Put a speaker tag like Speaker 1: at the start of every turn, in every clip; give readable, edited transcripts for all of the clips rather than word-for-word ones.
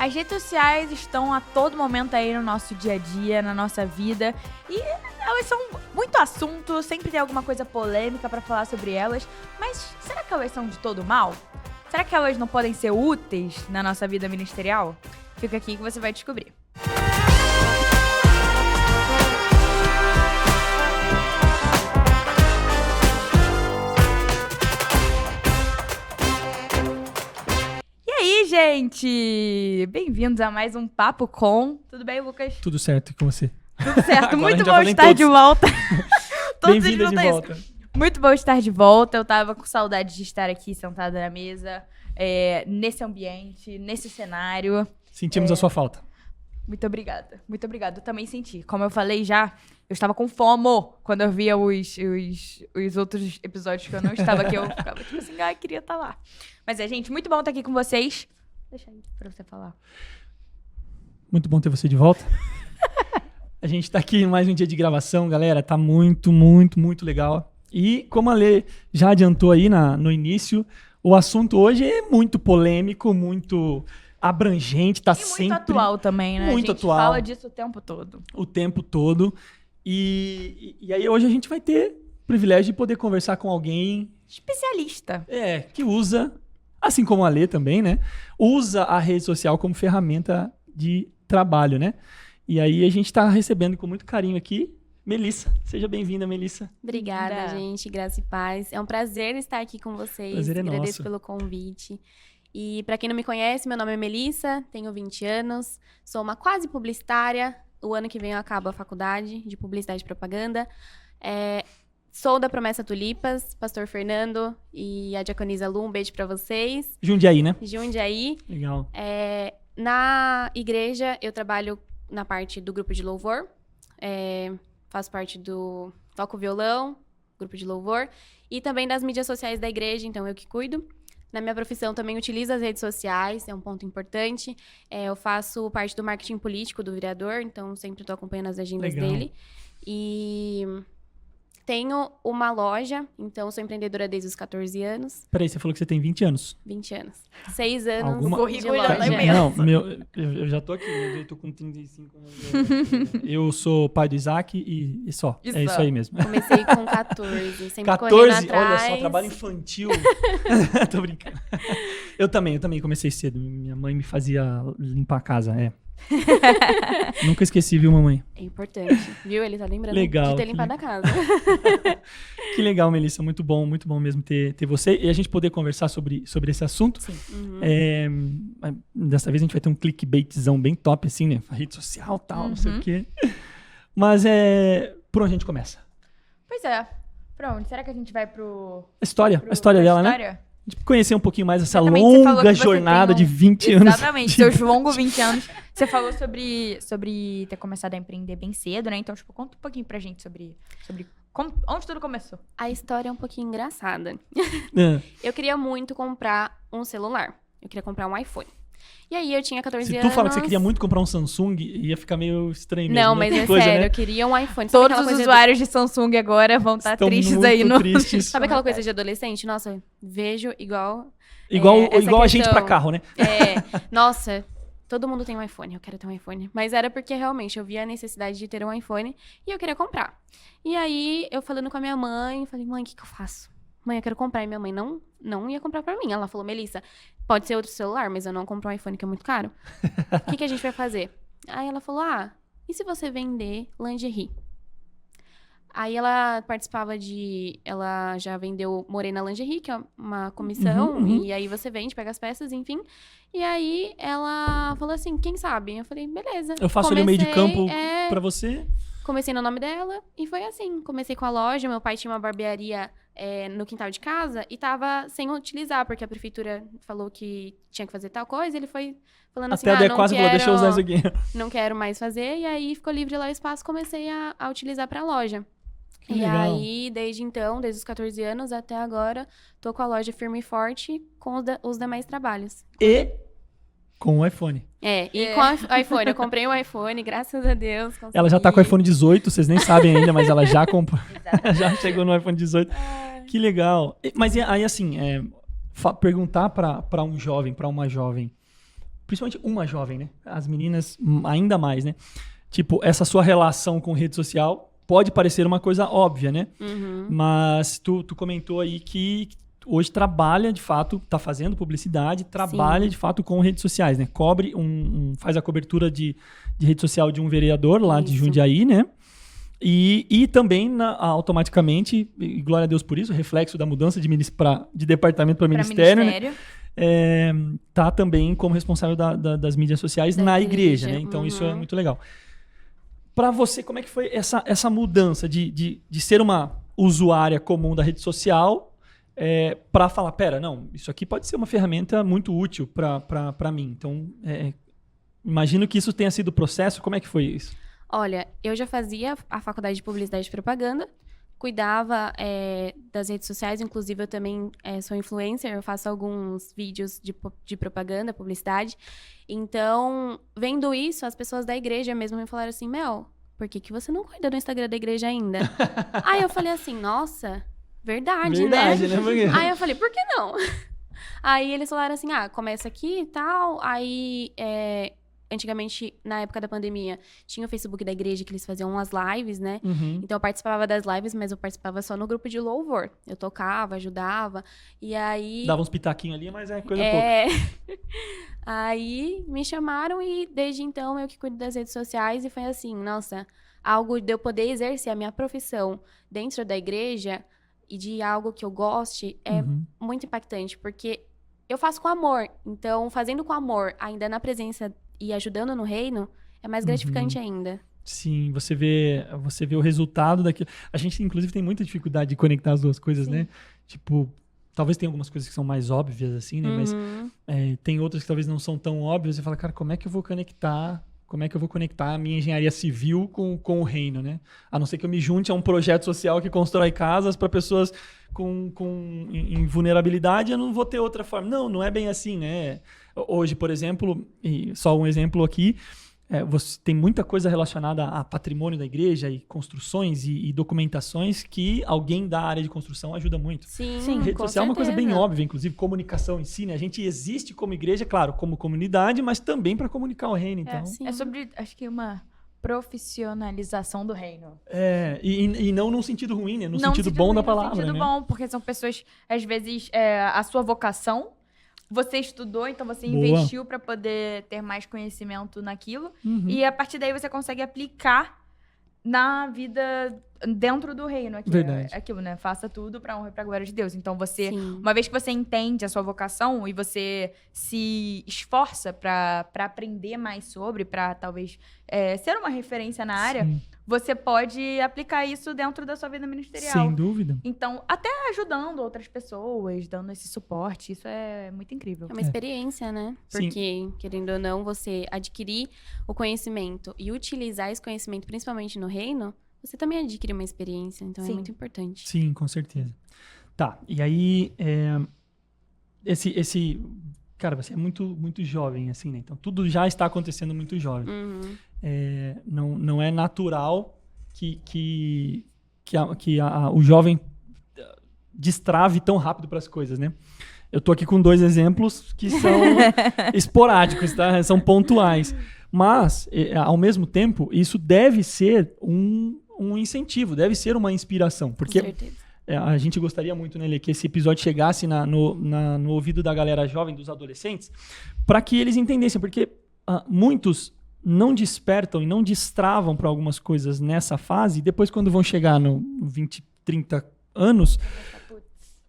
Speaker 1: As redes sociais estão a todo momento aí no nosso dia a dia, na nossa vida. E elas são muito assunto, sempre tem alguma coisa polêmica pra falar sobre elas. Mas será que elas são de todo mal? Será que elas não podem ser úteis na nossa vida ministerial? Fica aqui que você vai descobrir. E aí, gente? Bem-vindos a mais um Papo Com. Tudo bem, Lucas?
Speaker 2: Tudo certo, e com você?
Speaker 1: Tudo certo. Muito bom estar de volta.
Speaker 2: Bem-vinda de volta.
Speaker 1: Muito bom estar de volta. Eu tava com saudade de estar aqui sentada na mesa, nesse ambiente, nesse cenário.
Speaker 2: Sentimos a sua falta.
Speaker 1: Muito obrigada. Muito obrigada. Eu também senti. Como eu falei já, eu estava com FOMO quando eu via os outros episódios que eu não estava aqui. Eu ficava tipo assim, queria estar lá. Mas gente, muito bom estar aqui com vocês. Deixa aí pra você falar.
Speaker 2: Muito bom ter você de volta. A gente tá aqui em mais um dia de gravação, galera. Tá muito, muito, muito legal. E como a Lê já adiantou aí no início, o assunto hoje é muito polêmico, muito abrangente, tá sempre...
Speaker 1: muito atual também, né?
Speaker 2: Muito atual.
Speaker 1: A gente fala disso o tempo todo.
Speaker 2: O tempo todo. E aí hoje a gente vai ter o privilégio de poder conversar com alguém...
Speaker 1: especialista.
Speaker 2: Que usa, assim como a Lê também, né? Usa a rede social como ferramenta de trabalho, né? E aí a gente tá recebendo com muito carinho aqui Melissa. Seja bem-vinda, Melissa.
Speaker 3: Obrigada, gente. Graça e paz. É um prazer estar aqui com vocês.
Speaker 2: Prazer é
Speaker 3: Agradeço
Speaker 2: nosso.
Speaker 3: pelo convite. E para quem não me conhece, meu nome é Melissa, tenho 20 anos, sou uma quase publicitária. O ano que vem eu acabo a faculdade de Publicidade e Propaganda. Sou da Promessa Tulipas, Pastor Fernando e a Diaconisa Lu, um beijo para vocês.
Speaker 2: Jundiaí, né?
Speaker 3: Jundiaí.
Speaker 2: Legal.
Speaker 3: Na igreja, eu trabalho na parte do grupo de louvor. Faço parte do Toco Violão, grupo de louvor. E também das mídias sociais da igreja, então eu que cuido. Na minha profissão também utilizo as redes sociais, é um ponto importante. Eu faço parte do marketing político do vereador, então sempre estou acompanhando as agendas dele. E tenho uma loja, então sou empreendedora desde os 14 anos.
Speaker 2: Peraí, você falou que você tem 20 anos.
Speaker 3: 20 anos. 6 anos
Speaker 1: O currículo
Speaker 3: de
Speaker 1: já tá
Speaker 3: loja.
Speaker 1: imenso.
Speaker 2: Não, eu já tô aqui, eu tô com 35 anos. Eu sou pai do Isaac e só.
Speaker 1: E
Speaker 2: É
Speaker 1: só.
Speaker 2: isso aí mesmo.
Speaker 3: Comecei com 14, sempre
Speaker 2: 14,
Speaker 3: correndo atrás.
Speaker 2: olha só, trabalho infantil. Tô brincando. Eu também comecei cedo. Minha mãe me fazia limpar a casa, Nunca esqueci, viu, mamãe?
Speaker 3: É importante, viu? Ele tá lembrando
Speaker 2: Legal,
Speaker 3: de ter limpado a casa.
Speaker 2: Que legal, Melissa. Muito bom mesmo ter você e a gente poder conversar sobre esse assunto.
Speaker 3: Sim.
Speaker 2: Dessa vez a gente vai ter um clickbaitzão bem top, assim, né? Rede social e tal, não sei o quê. Mas por onde a gente começa?
Speaker 1: Pois é. Pra onde? Será que a gente vai pro...
Speaker 2: A história dela, né? A gente conhecer um pouquinho mais essa
Speaker 1: Exatamente, você falou
Speaker 2: longa
Speaker 1: que você
Speaker 2: jornada
Speaker 1: tem
Speaker 2: de 20 anos.
Speaker 1: Exatamente, seus longos 20 anos. Você falou sobre ter começado a empreender bem cedo, né? Então, conta um pouquinho pra gente sobre onde tudo começou.
Speaker 3: A história é um pouquinho engraçada.
Speaker 2: É.
Speaker 3: Eu queria muito comprar um celular. Eu queria comprar um iPhone. E aí eu tinha 14
Speaker 2: Se
Speaker 3: anos.
Speaker 2: tu fala que você queria muito comprar um Samsung, ia ficar meio estranho mesmo.
Speaker 3: Não,
Speaker 2: né?
Speaker 3: mas
Speaker 2: Que
Speaker 3: é
Speaker 2: coisa,
Speaker 3: sério,
Speaker 2: né?
Speaker 3: eu queria um iPhone. Sabe
Speaker 1: Todos
Speaker 3: aquela
Speaker 1: os
Speaker 3: coisa
Speaker 1: usuários de Samsung agora vão estar
Speaker 2: Estão
Speaker 1: tristes
Speaker 2: muito
Speaker 1: aí no...
Speaker 2: tristes.
Speaker 3: Sabe aquela coisa de adolescente? Nossa, vejo igual
Speaker 2: Igual a gente
Speaker 3: questão.
Speaker 2: pra carro, né?
Speaker 3: Nossa, todo mundo tem um iPhone, eu quero ter um iPhone. Mas era porque realmente eu via a necessidade de ter um iPhone e eu queria comprar. E aí, eu falando com a minha mãe, falei, mãe, o que eu faço? Mãe, eu quero comprar. E minha mãe não ia comprar pra mim. Ela falou, Melissa, pode ser outro celular, mas eu não compro um iPhone que é muito caro. O que a gente vai fazer? Aí ela falou, e se você vender lingerie? Aí ela participava ela já vendeu Morena Lingerie, que é uma comissão, e aí você vende, pega as peças, enfim. E aí ela falou assim, quem sabe? Eu falei, beleza.
Speaker 2: Eu faço ali o meio de campo pra você.
Speaker 3: Comecei no nome dela e foi assim. Comecei com a loja, meu pai tinha uma barbearia no quintal de casa e tava sem utilizar, porque a prefeitura falou que tinha que fazer tal coisa, e ele foi falando assim,
Speaker 2: Até a quase falou, deixa eu usar isso aqui.
Speaker 3: Não quero mais fazer, e aí ficou livre lá o espaço, comecei a utilizar pra loja.
Speaker 2: Que
Speaker 3: e
Speaker 2: legal.
Speaker 3: aí, desde então, desde os 14 anos até agora, tô com a loja firme e forte com os demais trabalhos.
Speaker 2: E com o iPhone.
Speaker 3: Com o iPhone. Eu comprei um iPhone, graças a Deus. Consegui.
Speaker 2: Ela já tá com o iPhone 18, vocês nem sabem ainda, mas ela já comprou. Já chegou no iPhone 18. Que legal. Mas aí, assim, perguntar pra um jovem, pra uma jovem, principalmente uma jovem, né? As meninas ainda mais, né? Tipo, essa sua relação com rede social pode parecer uma coisa óbvia, né? Mas tu comentou aí que hoje trabalha, de fato, tá fazendo publicidade, trabalha, de fato, com redes sociais, né? Faz a cobertura de rede social de um vereador lá de Jundiaí, né? E também, automaticamente, e glória a Deus por isso, reflexo da mudança de departamento para ministério, né? Tá também como responsável das mídias sociais na igreja, né? Então, isso é muito legal. Para você, como é que foi essa mudança de ser uma usuária comum da rede social para falar, pera, não, isso aqui pode ser uma ferramenta muito útil para mim. Então, imagino que isso tenha sido o processo. Como é que foi isso?
Speaker 3: Olha, eu já fazia a faculdade de Publicidade e Propaganda, cuidava das redes sociais, inclusive eu também sou influencer, eu faço alguns vídeos de propaganda, publicidade. Então, vendo isso, as pessoas da igreja mesmo me falaram assim, Mel, por que você não cuida do Instagram da igreja ainda? Aí eu falei assim, nossa, verdade, né? Aí eu falei, por que não? Aí eles falaram assim, começa aqui e tal, aí... Antigamente, na época da pandemia, tinha o Facebook da igreja que eles faziam umas lives, né? Então, eu participava das lives, mas eu participava só no grupo de louvor. Eu tocava, ajudava, e aí...
Speaker 2: Dava uns pitaquinhos ali, mas é coisa pouca.
Speaker 3: Aí, me chamaram e, desde então, eu que cuido das redes sociais. E foi assim, nossa, algo de eu poder exercer a minha profissão dentro da igreja e de algo que eu goste é muito impactante, porque eu faço com amor. Então, fazendo com amor, ainda na presença e ajudando no reino, é mais gratificante ainda.
Speaker 2: Sim, você vê o resultado daquilo. A gente, inclusive, tem muita dificuldade de conectar as duas coisas, né? Tipo, talvez tenha algumas coisas que são mais óbvias, assim, né? Mas tem outras que talvez não são tão óbvias. Você fala, cara, como é que eu vou conectar a minha engenharia civil com o reino, né? A não ser que eu me junte a um projeto social que constrói casas para pessoas em vulnerabilidade, eu não vou ter outra forma. Não é bem assim, né? Hoje, por exemplo, e só um exemplo aqui, você tem muita coisa relacionada a patrimônio da igreja e construções e documentações que alguém da área de construção ajuda muito.
Speaker 3: Sim,
Speaker 2: rede
Speaker 3: com
Speaker 2: social é uma coisa
Speaker 3: certeza.
Speaker 2: bem óbvia, inclusive comunicação em si, né? A gente existe como igreja, claro, como comunidade, mas também para comunicar o reino, então.
Speaker 1: É sobre, acho que uma profissionalização do reino.
Speaker 2: E não num sentido ruim, né? No sentido bom da palavra,
Speaker 1: no sentido
Speaker 2: né?
Speaker 1: bom, porque são pessoas, às vezes, a sua vocação, você estudou, então você investiu para poder ter mais conhecimento naquilo, e a partir daí você consegue aplicar na vida dentro do reino.
Speaker 2: Verdade.
Speaker 1: Aquilo, né? Faça tudo para honra e para glória de Deus. Então uma vez que você entende a sua vocação e você se esforça para aprender mais sobre, para talvez ser uma referência na área, você pode aplicar isso dentro da sua vida ministerial.
Speaker 2: Sem dúvida.
Speaker 1: Então, até ajudando outras pessoas, dando esse suporte, isso é muito incrível.
Speaker 3: É uma experiência, né? Porque, querendo ou não, você adquirir o conhecimento e utilizar esse conhecimento, principalmente no reino, você também adquire uma experiência. Então, é muito importante.
Speaker 2: Sim, com certeza. Tá, e aí, cara, você é muito, muito jovem, assim, né? Então, tudo já está acontecendo muito jovem. Não é natural que o jovem destrave tão rápido para as coisas, né? Eu tô aqui com 2 exemplos que são esporádicos, tá? São pontuais. Mas, ao mesmo tempo, isso deve ser um incentivo, deve ser uma inspiração. Porque
Speaker 3: Com certeza.
Speaker 2: a gente gostaria muito, né, Lê, que esse episódio chegasse no ouvido da galera jovem, dos adolescentes, para que eles entendessem. Porque muitos não despertam e não destravam para algumas coisas nessa fase, e depois, quando vão chegar no 20, 30 anos...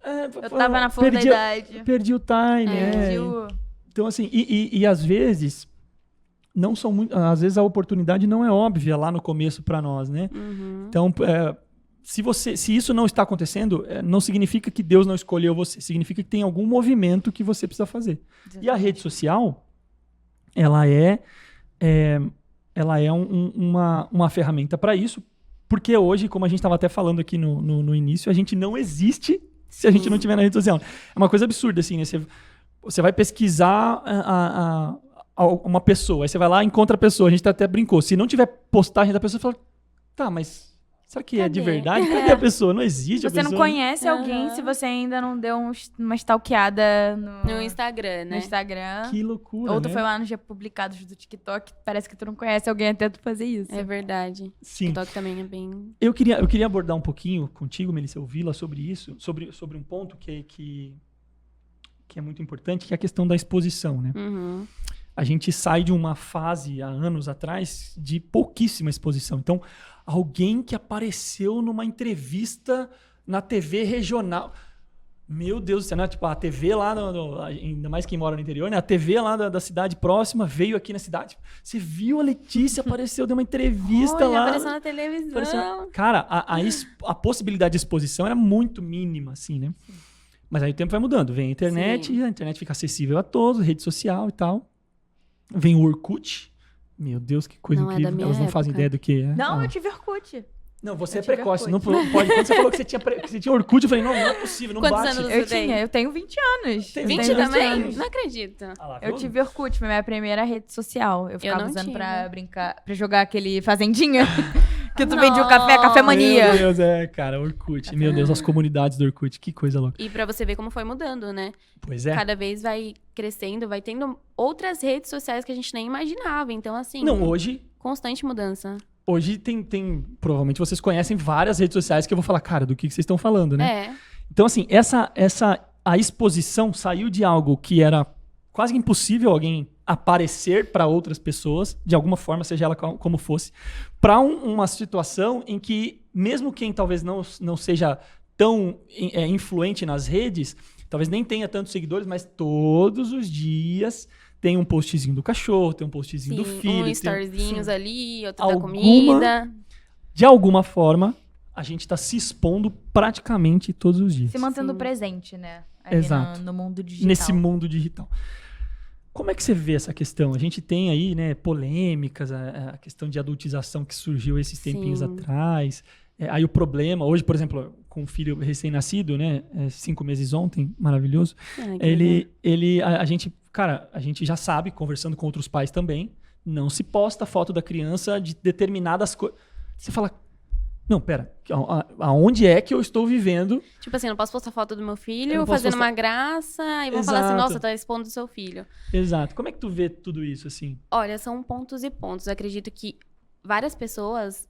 Speaker 1: eu tava na flor da idade.
Speaker 2: Perdi o time. Então, assim, e às vezes... não são muito, às vezes a oportunidade não é óbvia lá no começo para nós, né? Então, se isso não está acontecendo, não significa que Deus não escolheu você, significa que tem algum movimento que você precisa fazer. Exatamente. E a rede social, ela é uma ferramenta para isso, porque hoje, como a gente estava até falando aqui no início, a gente não existe se a gente não tiver na rede social. É uma coisa absurda, assim, né? Você vai pesquisar uma pessoa, aí você vai lá e encontra a pessoa, a gente até brincou, se não tiver postagem da pessoa, você fala, tá, mas Será que é de
Speaker 3: Cadê?
Speaker 2: verdade? Cadê a pessoa? Não existe a
Speaker 1: Você
Speaker 2: pessoa.
Speaker 1: não conhece alguém
Speaker 3: Aham.
Speaker 1: se você ainda não deu uma stalkeada
Speaker 3: No Instagram,
Speaker 1: no
Speaker 3: né?
Speaker 1: Instagram.
Speaker 2: Que loucura,
Speaker 1: Ou tu
Speaker 2: né?
Speaker 1: foi lá nos republicados do TikTok, parece que tu não conhece alguém até tu fazer isso.
Speaker 3: É verdade.
Speaker 2: Sim.
Speaker 3: TikTok também é bem...
Speaker 2: Eu queria abordar um pouquinho contigo, Melissa Vila, sobre isso, sobre um ponto que é muito importante, que é a questão da exposição, né?
Speaker 3: Uhum.
Speaker 2: A gente sai de uma fase, há anos atrás, de pouquíssima exposição. Então, alguém que apareceu numa entrevista na TV regional. Meu Deus do céu, né? Tipo, a TV lá, ainda mais quem mora no interior, né? A TV lá da cidade próxima veio aqui na cidade. Você viu a Letícia, apareceu, deu uma entrevista
Speaker 3: Olha,
Speaker 2: lá.
Speaker 3: apareceu na televisão.
Speaker 2: Cara, a possibilidade de exposição era muito mínima, assim, né? Mas aí o tempo vai mudando. Vem a internet,
Speaker 3: Sim.
Speaker 2: e a internet fica acessível a todos, rede social e tal. Vem o Orkut. Meu Deus, que coisa
Speaker 3: Não é da
Speaker 2: incrível.
Speaker 3: minha
Speaker 2: Elas não fazem
Speaker 3: época.
Speaker 2: ideia do que é.
Speaker 1: Não,
Speaker 2: Ah.
Speaker 1: eu tive Orkut.
Speaker 2: Não, você
Speaker 1: eu
Speaker 2: é
Speaker 1: tive
Speaker 2: precoce.
Speaker 1: Orkut.
Speaker 2: Não pode. Quando você falou que você tinha Orkut, eu falei, não é possível, não
Speaker 3: Quantos
Speaker 2: bate.
Speaker 3: anos
Speaker 1: Eu
Speaker 3: Você tem?
Speaker 1: tinha, eu tenho 20 anos.
Speaker 2: Tem
Speaker 1: Eu
Speaker 3: 20
Speaker 1: tenho
Speaker 3: também?
Speaker 1: anos.
Speaker 3: Não acredito.
Speaker 2: Ah lá,
Speaker 1: Eu
Speaker 2: viu?
Speaker 1: tive Orkut, foi minha primeira rede social. Eu ficava
Speaker 3: não
Speaker 1: usando
Speaker 3: tive.
Speaker 1: pra brincar, pra jogar aquele Fazendinha. Que tu vendia o café mania.
Speaker 2: Meu Deus, cara, Orkut. Meu Deus, as comunidades do Orkut, que coisa louca.
Speaker 3: E pra você ver como foi mudando, né?
Speaker 2: Pois é.
Speaker 3: Cada vez vai crescendo, vai tendo outras redes sociais que a gente nem imaginava. Então, assim,
Speaker 2: Não, hoje
Speaker 3: constante mudança.
Speaker 2: tem. Provavelmente vocês conhecem várias redes sociais que eu vou falar, cara, do que vocês estão falando, né?
Speaker 3: É.
Speaker 2: Então, assim, a exposição saiu de algo que era quase impossível alguém aparecer para outras pessoas, de alguma forma, seja ela como fosse, para uma situação em que, mesmo quem talvez não seja tão influente nas redes, talvez nem tenha tantos seguidores, mas todos os dias tem um postzinho do cachorro, tem um postzinho do filho.
Speaker 3: Storyzinhos
Speaker 2: sim.
Speaker 3: ali, outro
Speaker 2: Alguma-
Speaker 3: da comida.
Speaker 2: De alguma forma, a gente está se expondo praticamente todos os dias.
Speaker 1: Se mantendo
Speaker 3: Sim.
Speaker 1: presente, né? Ali
Speaker 2: Exato.
Speaker 1: no mundo digital.
Speaker 2: Nesse mundo digital. Como é que você vê essa questão? A gente tem aí, né, polêmicas, a questão de adultização que surgiu esses tempinhos
Speaker 3: Sim.
Speaker 2: atrás. Aí o problema, hoje, por exemplo, com um filho recém-nascido, né, 5 meses ontem, maravilhoso,
Speaker 3: Ai, que legal.
Speaker 2: a gente já sabe, conversando com outros pais também, não se posta foto da criança de determinadas coisas. Você fala, não, pera, aonde é que eu estou vivendo?
Speaker 3: Tipo assim, eu não posso postar foto do meu
Speaker 2: Eu
Speaker 3: filho
Speaker 2: não posso
Speaker 3: fazendo
Speaker 2: postar-
Speaker 3: uma graça e vão falar assim,
Speaker 2: Exato.
Speaker 3: nossa, tá expondo o seu filho.
Speaker 2: Exato. Como é que tu vê tudo isso, assim?
Speaker 3: Olha, são pontos e pontos. Eu acredito que várias pessoas,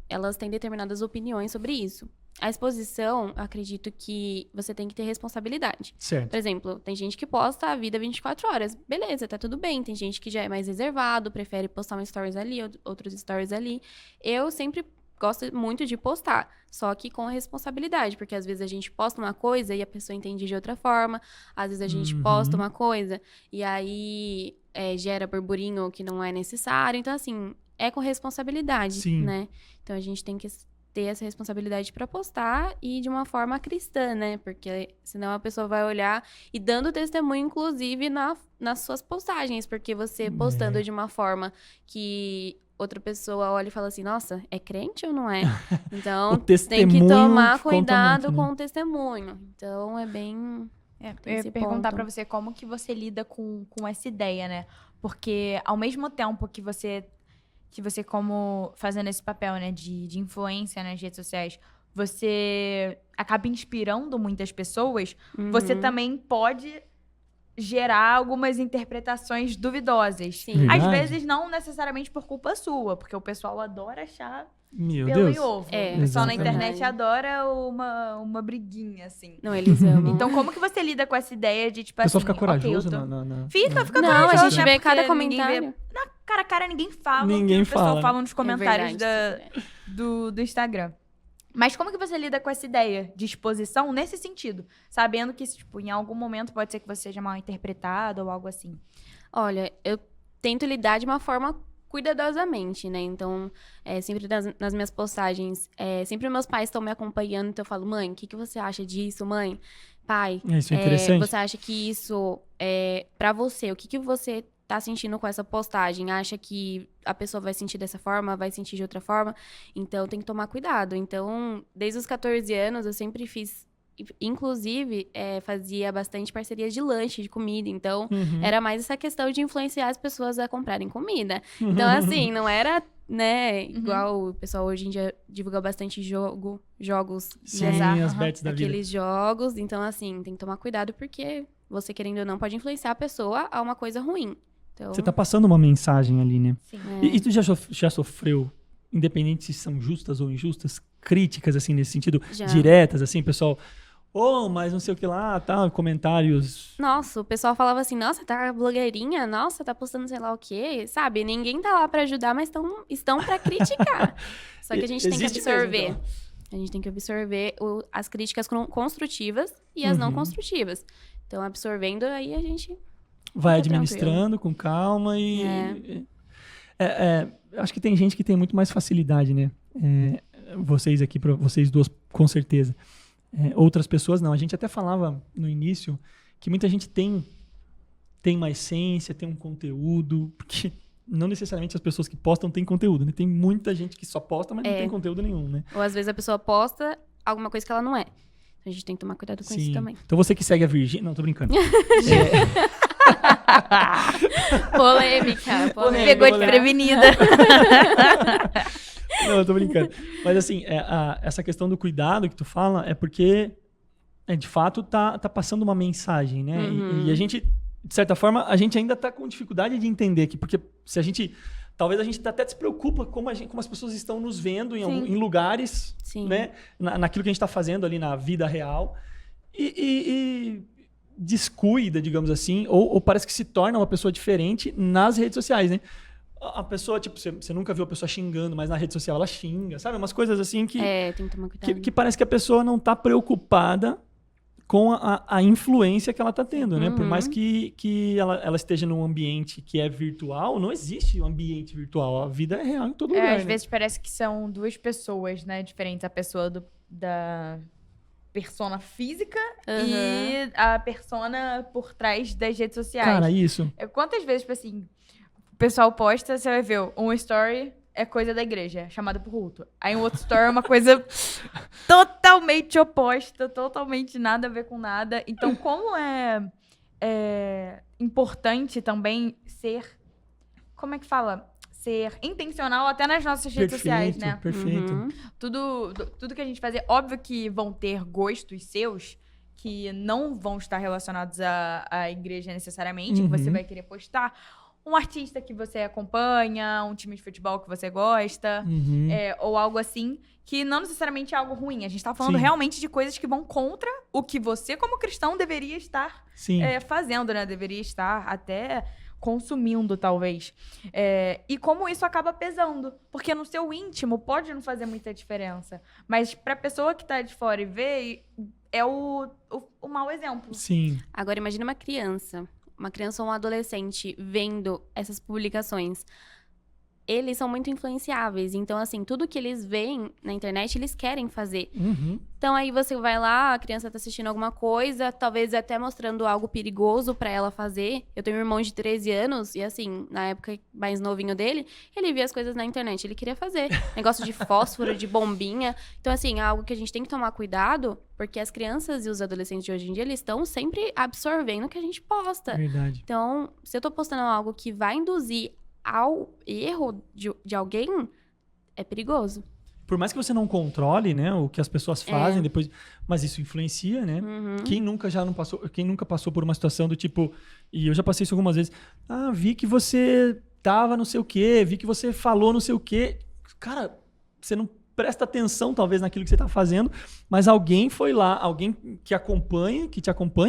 Speaker 3: elas têm determinadas opiniões sobre isso. A exposição, eu acredito que você tem que ter responsabilidade.
Speaker 2: Certo.
Speaker 3: Por exemplo, tem gente que posta a vida 24 horas. Beleza, tá tudo bem. Tem gente que já é mais reservado, prefere postar um stories ali, outros stories ali. Eu sempre gosto muito de postar, só que com responsabilidade, porque às vezes a gente posta uma coisa e a pessoa entende de outra forma, às vezes a gente posta uma coisa e aí gera burburinho que não é necessário. Então, assim, é com responsabilidade,
Speaker 2: Sim.
Speaker 3: né? Então, a gente tem que ter essa responsabilidade pra postar e de uma forma cristã, né? Porque senão a pessoa vai olhar e dando testemunho, inclusive, nas suas postagens, porque você postando de uma forma que outra pessoa olha e fala assim, nossa, é crente ou não é? Então,
Speaker 2: O
Speaker 3: tem que
Speaker 2: testemunho
Speaker 3: tomar
Speaker 2: conta
Speaker 3: cuidado
Speaker 2: muito, né?
Speaker 3: com o testemunho. Então, é bem...
Speaker 1: Eu
Speaker 3: Tem
Speaker 1: ia
Speaker 3: esse
Speaker 1: perguntar
Speaker 3: ponto.
Speaker 1: pra você como que você lida com essa ideia, né? Porque ao mesmo tempo que você como fazendo esse papel, né, de influência nas redes sociais, você acaba inspirando muitas pessoas, você
Speaker 3: Uhum.
Speaker 1: também pode gerar algumas interpretações duvidosas.
Speaker 3: Sim.
Speaker 1: Às
Speaker 2: Verdade.
Speaker 1: vezes não necessariamente por culpa sua, porque o pessoal adora achar
Speaker 2: Meu
Speaker 1: pelo
Speaker 2: Deus.
Speaker 1: e ovo.
Speaker 3: É,
Speaker 1: o pessoal na
Speaker 2: exatamente.
Speaker 1: internet adora uma briguinha, assim.
Speaker 3: Não, eles amam.
Speaker 1: Então, como que você lida com essa ideia de, tipo
Speaker 2: O pessoal
Speaker 1: assim...
Speaker 2: fica corajoso
Speaker 1: ok, eu tô-
Speaker 2: na-
Speaker 1: Fica
Speaker 3: Não,
Speaker 1: corajoso,
Speaker 3: a gente
Speaker 1: né?
Speaker 3: vê
Speaker 1: Porque
Speaker 3: cada
Speaker 1: ninguém vê-
Speaker 3: comentário.
Speaker 1: Cara a cara ninguém fala
Speaker 2: Ninguém
Speaker 1: o que o pessoal
Speaker 2: fala.
Speaker 1: fala nos comentários
Speaker 3: É verdade,
Speaker 1: do Instagram. Mas como que você lida com essa ideia de exposição nesse sentido? Sabendo que, tipo, em algum momento pode ser que você seja mal interpretado ou algo assim.
Speaker 3: Olha, eu tento lidar de uma forma cuidadosamente, né? Então, sempre nas minhas postagens, sempre meus pais estão me acompanhando, então eu falo, mãe, o que você acha disso, mãe? Pai,
Speaker 2: Isso é interessante.
Speaker 3: você acha que isso é pra você? O que você tá sentindo com essa postagem? Acha que a pessoa vai sentir dessa forma, vai sentir de outra forma? Então, tem que tomar cuidado. Então, desde os 14 anos, eu sempre fiz... Inclusive, fazia bastante parcerias de lanche, de comida. Então,
Speaker 2: Uhum.
Speaker 3: era mais essa questão de influenciar as pessoas a comprarem comida. Então, assim, não era né? Igual o pessoal hoje em dia divulga bastante jogos,
Speaker 2: Sim,
Speaker 3: né?
Speaker 2: as bets da vida.
Speaker 3: Aqueles jogos. Então, assim, tem que tomar cuidado porque você, querendo ou não, pode influenciar a pessoa a uma coisa ruim. Então,
Speaker 2: Você tá passando uma mensagem ali, né?
Speaker 1: Sim.
Speaker 2: E tu já sofreu, independente se são justas ou injustas, críticas, assim, nesse sentido,
Speaker 3: Já.
Speaker 2: diretas, assim, pessoal... mas não sei o que lá, tá, comentários...
Speaker 3: Nossa, o pessoal falava assim, nossa, tá blogueirinha, nossa, tá postando sei lá o quê, sabe? Ninguém tá lá pra ajudar, mas estão pra criticar. Só que a gente tem que
Speaker 2: Existe
Speaker 3: absorver.
Speaker 2: mesmo, então.
Speaker 3: A gente tem que absorver as críticas construtivas e as não
Speaker 2: Uhum.
Speaker 3: construtivas. Então, absorvendo, aí a gente...
Speaker 2: Vai
Speaker 3: Fica
Speaker 2: administrando com calma e... acho que tem gente que tem muito mais facilidade, né? Vocês aqui, vocês duas, com certeza. Outras pessoas não. A gente até falava no início que muita gente tem uma essência, tem um conteúdo, porque não necessariamente as pessoas que postam têm conteúdo, né? Tem muita gente que só posta, mas não tem conteúdo nenhum, né?
Speaker 3: Ou às vezes a pessoa posta alguma coisa que ela não é. Então, a gente tem que tomar cuidado com isso também.
Speaker 2: Então você que segue a Virgínia... Não, tô brincando.
Speaker 3: Polêmica.
Speaker 1: Pegou desprevenida.
Speaker 2: Não, eu tô brincando. Mas assim, essa questão do cuidado que tu fala é porque, de fato, tá passando uma mensagem, né?
Speaker 3: Uhum.
Speaker 2: E a gente, de certa forma, a gente ainda tá com dificuldade de entender aqui, porque se a gente... Talvez a gente até se preocupa como as pessoas estão nos vendo em lugares,
Speaker 3: Sim.
Speaker 2: né? Naquilo que a gente tá fazendo ali na vida real. E descuida, digamos assim, ou parece que se torna uma pessoa diferente nas redes sociais, né? A pessoa, tipo, você nunca viu a pessoa xingando, mas na rede social ela xinga, sabe? Umas coisas assim que,
Speaker 3: Tem que tomar cuidado.
Speaker 2: que parece que a pessoa não tá preocupada com a influência que ela tá tendo, né? Por mais que ela esteja num ambiente que é virtual, não existe um ambiente virtual. A vida é real em todo lugar,
Speaker 1: Às
Speaker 2: né?
Speaker 1: vezes parece que são duas pessoas, né? Diferentes. A pessoa da persona física e a persona por trás das redes sociais.
Speaker 2: Cara, isso.
Speaker 1: Quantas vezes, tipo assim, o pessoal posta, você vai ver um story é coisa da igreja, chamada por culto. Aí um outro story é uma coisa totalmente oposta, totalmente nada a ver com nada. Então, como é importante também ser... Como é que fala? Ser intencional até nas nossas redes sociais, né?
Speaker 2: Perfeito.
Speaker 1: Tudo que a gente fazer, óbvio que vão ter gostos seus que não vão estar relacionados à igreja necessariamente, que você vai querer postar. Um artista que você acompanha, um time de futebol que você gosta, ou algo assim, que não necessariamente é algo ruim. A gente tá falando realmente de coisas que vão contra o que você, como cristão, deveria estar fazendo, né? Deveria estar até consumindo, talvez. E como isso acaba pesando. Porque no seu íntimo pode não fazer muita diferença. Mas pra pessoa que tá de fora e vê, é o mau exemplo.
Speaker 2: Sim.
Speaker 3: Agora, imagina uma criança ou um adolescente vendo essas publicações. Eles são muito influenciáveis. Então, assim, tudo que eles veem na internet, eles querem fazer. Então, aí você vai lá, a criança tá assistindo alguma coisa, talvez até mostrando algo perigoso pra ela fazer. Eu tenho um irmão de 13 anos, e assim, na época mais novinho dele, ele via as coisas na internet, ele queria fazer. Negócio de fósforo, de bombinha. Então, assim, é algo que a gente tem que tomar cuidado, porque as crianças e os adolescentes de hoje em dia, eles estão sempre absorvendo o que a gente posta.
Speaker 2: Verdade.
Speaker 3: Então, se eu tô postando algo que vai induzir ao erro de alguém, é perigoso.
Speaker 2: Por mais que você não controle, né, o que as pessoas fazem depois, mas isso influencia, né? Quem nunca passou por uma situação do tipo, e eu já passei isso algumas vezes, vi que você tava não sei o quê, vi que você falou não sei o quê. Cara, você não presta atenção talvez naquilo que você tá fazendo, mas alguém foi lá, alguém que te acompanha,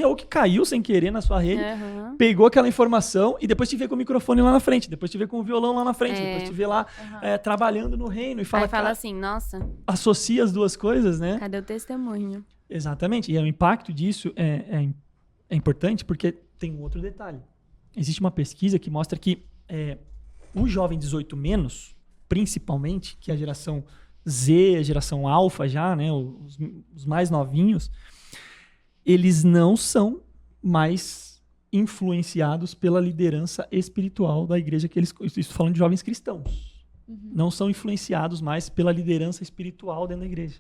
Speaker 2: ou que caiu sem querer na sua rede, pegou aquela informação e depois te vê com o microfone lá na frente, depois te vê com o violão lá na frente, depois te vê lá trabalhando no reino e fala,
Speaker 3: aí fala assim, nossa,
Speaker 2: associa as duas coisas, né?
Speaker 3: Cadê o testemunho?
Speaker 2: Exatamente. E o impacto disso é importante porque tem um outro detalhe. Existe uma pesquisa que mostra que o jovem 18 menos, principalmente, que é a geração Z, a geração alfa já, né, os mais novinhos, eles não são mais influenciados pela liderança espiritual da igreja que eles... Estou falando de jovens cristãos. Não são influenciados mais pela liderança espiritual dentro da igreja.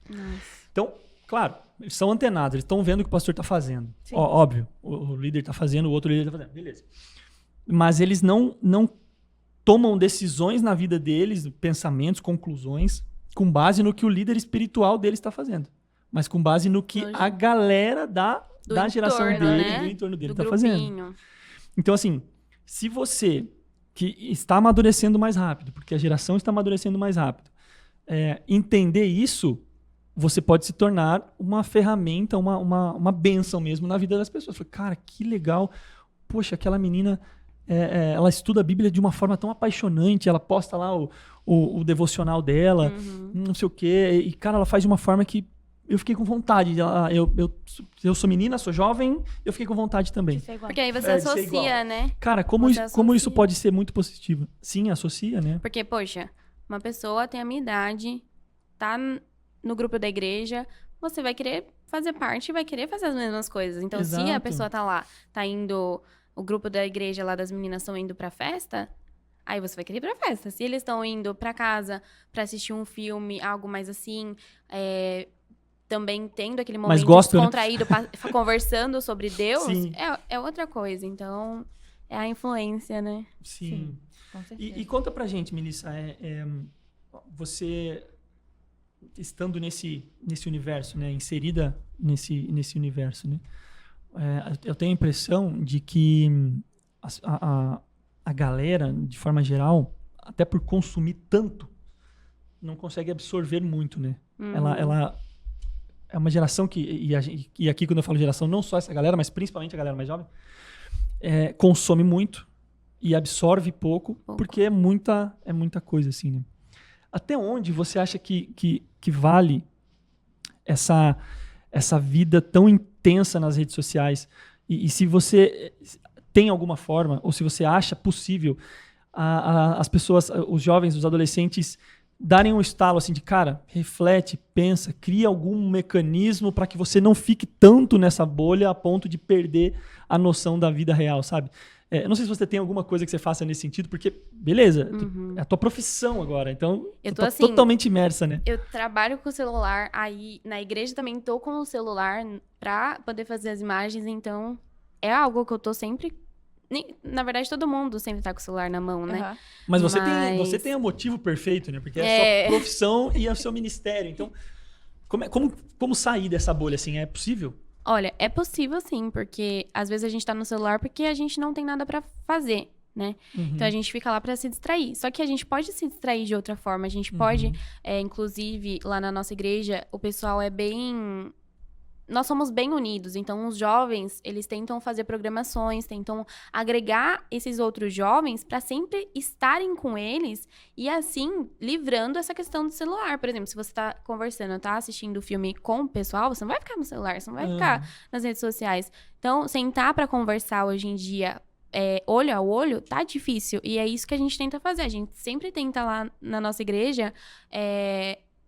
Speaker 3: Nossa.
Speaker 2: Então, claro, eles são antenados, eles estão vendo o que o pastor está fazendo. Óbvio, o líder está fazendo, o outro líder está fazendo. Beleza. Mas eles não tomam decisões na vida deles, pensamentos, conclusões, com base no que o líder espiritual deles está fazendo. Mas com base no que a galera da geração dele,
Speaker 3: né?
Speaker 2: do entorno dele
Speaker 3: Do
Speaker 2: está fazendo.
Speaker 3: grupinho.
Speaker 2: Então, assim, se você que está amadurecendo mais rápido, porque a geração está amadurecendo mais rápido, entender isso, você pode se tornar uma ferramenta, uma bênção mesmo na vida das pessoas. Cara, que legal. Poxa, aquela menina, ela estuda a Bíblia de uma forma tão apaixonante, ela posta lá o devocional dela, não sei o quê, e, cara, ela faz de uma forma que eu fiquei com vontade. Eu sou menina, sou jovem, eu fiquei com vontade também.
Speaker 3: Porque aí você
Speaker 2: de ser igual.
Speaker 3: associa, né?
Speaker 2: Cara, como
Speaker 3: Você
Speaker 2: isso
Speaker 3: associa.
Speaker 2: pode ser muito positivo? Sim, associa, né?
Speaker 3: Porque, poxa, uma pessoa tem a minha idade, tá no grupo da igreja, você vai querer fazer parte e vai querer fazer as mesmas coisas. Então, se a
Speaker 2: Exato.
Speaker 3: pessoa tá lá, tá indo, o grupo da igreja lá das meninas estão indo pra festa, aí você vai querer ir pra festa. Se eles estão indo pra casa pra assistir um filme, algo mais assim, também tendo aquele
Speaker 2: Mas
Speaker 3: momento
Speaker 2: gostam, né?
Speaker 3: descontraído, conversando sobre Deus,
Speaker 2: Sim.
Speaker 3: é outra coisa. Então, é a influência, né?
Speaker 2: Sim.
Speaker 1: Com certeza.
Speaker 2: E conta pra gente, Melissa, você estando nesse universo, né, inserida nesse universo, né, eu tenho a impressão de que a galera, de forma geral, até por consumir tanto, não consegue absorver muito, né? Ela é uma geração que, e aqui quando eu falo geração, não só essa galera, mas principalmente a galera mais jovem, consome muito e absorve pouco. Porque é muita coisa, assim, né? Até onde você acha que vale essa vida tão intensa nas redes sociais? E se você tem alguma forma, ou se você acha possível as pessoas, os jovens, os adolescentes, darem um estalo assim de, cara, reflete, pensa, cria algum mecanismo para que você não fique tanto nessa bolha a ponto de perder a noção da vida real, sabe? Eu não sei se você tem alguma coisa que você faça nesse sentido, porque, beleza, é a tua profissão agora, então
Speaker 3: Eu
Speaker 2: você
Speaker 3: tô
Speaker 2: tá
Speaker 3: assim,
Speaker 2: totalmente imersa, né?
Speaker 3: Eu trabalho com o celular, aí na igreja também tô com o celular pra poder fazer as imagens, então é algo que eu tô sempre... Na verdade, todo mundo sempre tá com o celular na mão, né?
Speaker 1: Aham.
Speaker 2: Mas você tem o motivo perfeito, né? Porque é a sua profissão e é o seu ministério. Então, como sair dessa bolha, assim? É possível?
Speaker 3: Olha, é possível sim, porque às vezes a gente tá no celular porque a gente não tem nada pra fazer, né? Então a gente fica lá pra se distrair. Só que a gente pode se distrair de outra forma. A gente pode, inclusive, lá na nossa igreja, o pessoal é bem... Nós somos bem unidos, então os jovens, eles tentam fazer programações, tentam agregar esses outros jovens para sempre estarem com eles e assim, livrando essa questão do celular. Por exemplo, se você tá conversando, tá assistindo o filme com o pessoal, você não vai ficar no celular, você não vai ficar nas redes sociais. Então, sentar para conversar hoje em dia, olho a olho, tá difícil. E é isso que a gente tenta fazer. A gente sempre tenta lá na nossa igreja...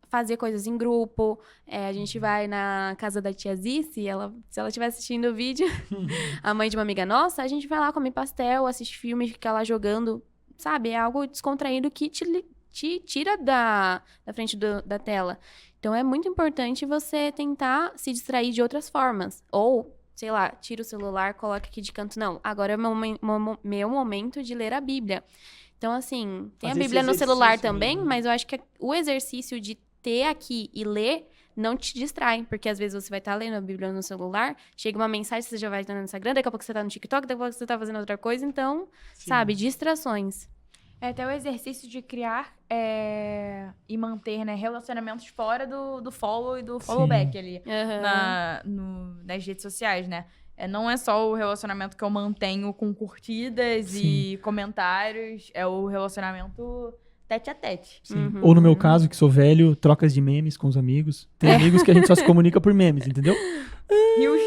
Speaker 3: fazer coisas em grupo, a gente vai na casa da tia Zice, se ela estiver assistindo o vídeo, a mãe de uma amiga nossa, a gente vai lá comer pastel, assiste filme, fica lá jogando, sabe? É algo descontraído que te tira da frente da tela. Então, é muito importante você tentar se distrair de outras formas. Ou, sei lá, tira o celular, coloca aqui de canto. Não, agora é meu momento de ler a Bíblia. Então, assim, tem
Speaker 2: Fazer
Speaker 3: a Bíblia
Speaker 2: esse
Speaker 3: no celular
Speaker 2: exercício
Speaker 3: também,
Speaker 2: mesmo.
Speaker 3: mas eu acho que o exercício de ter aqui e ler não te distrai, porque às vezes você vai estar lendo a Bíblia no celular, chega uma mensagem, você já vai estar no Instagram, daqui a pouco você tá no TikTok, daqui a pouco você tá fazendo outra coisa, então, sabe, distrações.
Speaker 1: É até o exercício de criar e manter, né, relacionamentos fora do follow e do follow back ali nas redes sociais, né? Não é só o relacionamento que eu mantenho com curtidas e comentários, é o relacionamento tete a tete.
Speaker 2: Sim. Ou no meu caso, que sou velho, trocas de memes com os amigos. Tem amigos que a gente só se comunica por memes, entendeu?
Speaker 1: Rios.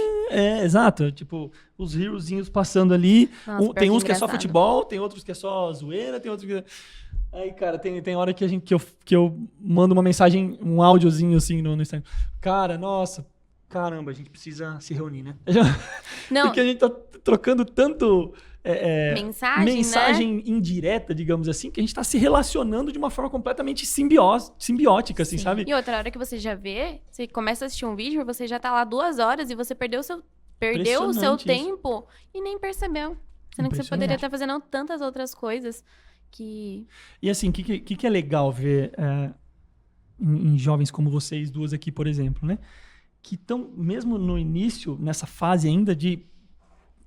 Speaker 2: Exato. Tipo, os riozinhos passando ali.
Speaker 3: Nossa,
Speaker 2: Tem
Speaker 3: pior
Speaker 2: uns
Speaker 3: que
Speaker 2: que é só
Speaker 3: engraçado.
Speaker 2: futebol, tem outros que é só zoeira, tem outros que... Aí, cara, tem hora que eu mando uma mensagem, um áudiozinho assim no Instagram. Cara, nossa, caramba, a gente precisa se reunir, né?
Speaker 3: Não.
Speaker 2: Porque a gente tá trocando tanto...
Speaker 3: mensagem,
Speaker 2: indireta, digamos assim, que a gente tá se relacionando de uma forma completamente simbiótica, assim, sabe?
Speaker 3: E outra hora que você já vê, você começa a assistir um vídeo, você já tá lá 2 horas e você perdeu o seu
Speaker 2: Impressionante isso.
Speaker 3: tempo e nem percebeu. Sendo que você poderia estar fazendo tantas outras coisas. que...
Speaker 2: E assim, o que é legal ver em jovens como vocês duas aqui, por exemplo, né? Que estão, mesmo no início, nessa fase ainda de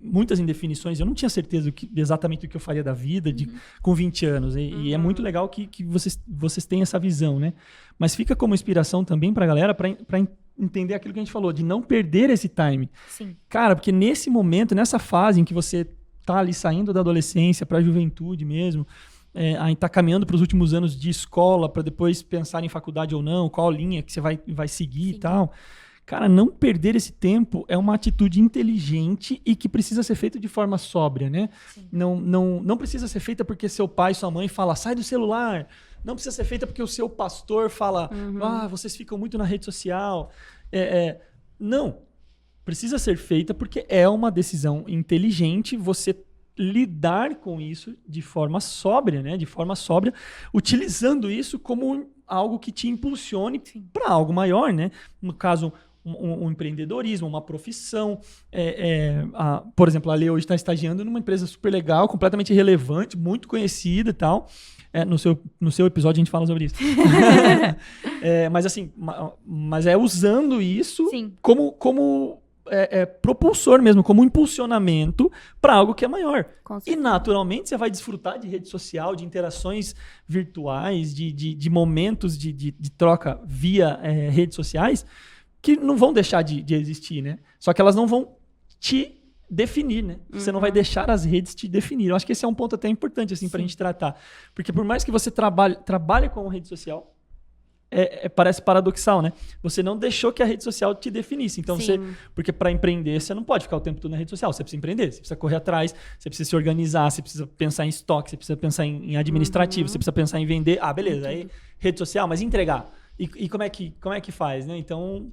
Speaker 2: muitas indefinições, eu não tinha certeza exatamente o que eu faria da vida com 20 anos. E é muito legal que vocês têm essa visão, né? Mas fica como inspiração também pra galera, pra entender aquilo que a gente falou, de não perder esse time.
Speaker 1: Sim.
Speaker 2: Cara, porque nesse momento, nessa fase em que você tá ali saindo da adolescência pra juventude mesmo, aí tá caminhando para os últimos anos de escola para depois pensar em faculdade ou não, qual linha que você vai seguir e tal. Cara, não perder esse tempo é uma atitude inteligente e que precisa ser feita de forma sóbria, né? Não precisa ser feita porque seu pai e sua mãe falam, sai do celular. Não precisa ser feita porque o seu pastor fala, vocês ficam muito na rede social. Não. Precisa ser feita porque é uma decisão inteligente você lidar com isso de forma sóbria, né? De forma sóbria, utilizando isso como algo que te impulsione para algo maior, né? No caso, um empreendedorismo, uma profissão. Por exemplo, a Lê hoje está estagiando numa empresa super legal, completamente relevante, muito conhecida e tal. No seu episódio a gente fala sobre isso. Mas assim, mas usando isso como propulsor mesmo, como um impulsionamento para algo que é maior. E naturalmente você vai desfrutar de rede social, de interações virtuais, de momentos de troca via redes sociais que não vão deixar de existir, né? Só que elas não vão te definir, né? Você não vai deixar as redes te definir. Eu acho que esse é um ponto até importante assim, pra gente tratar. Porque por mais que você trabalhe com rede social, parece paradoxal, né? Você não deixou que a rede social te definisse. Então, porque para empreender, você não pode ficar o tempo todo na rede social. Você precisa empreender, você precisa correr atrás, você precisa se organizar, você precisa pensar em estoque, você precisa pensar em administrativo, você precisa pensar em vender. Beleza, aí rede social, mas entregar. E como é que faz, né? Então,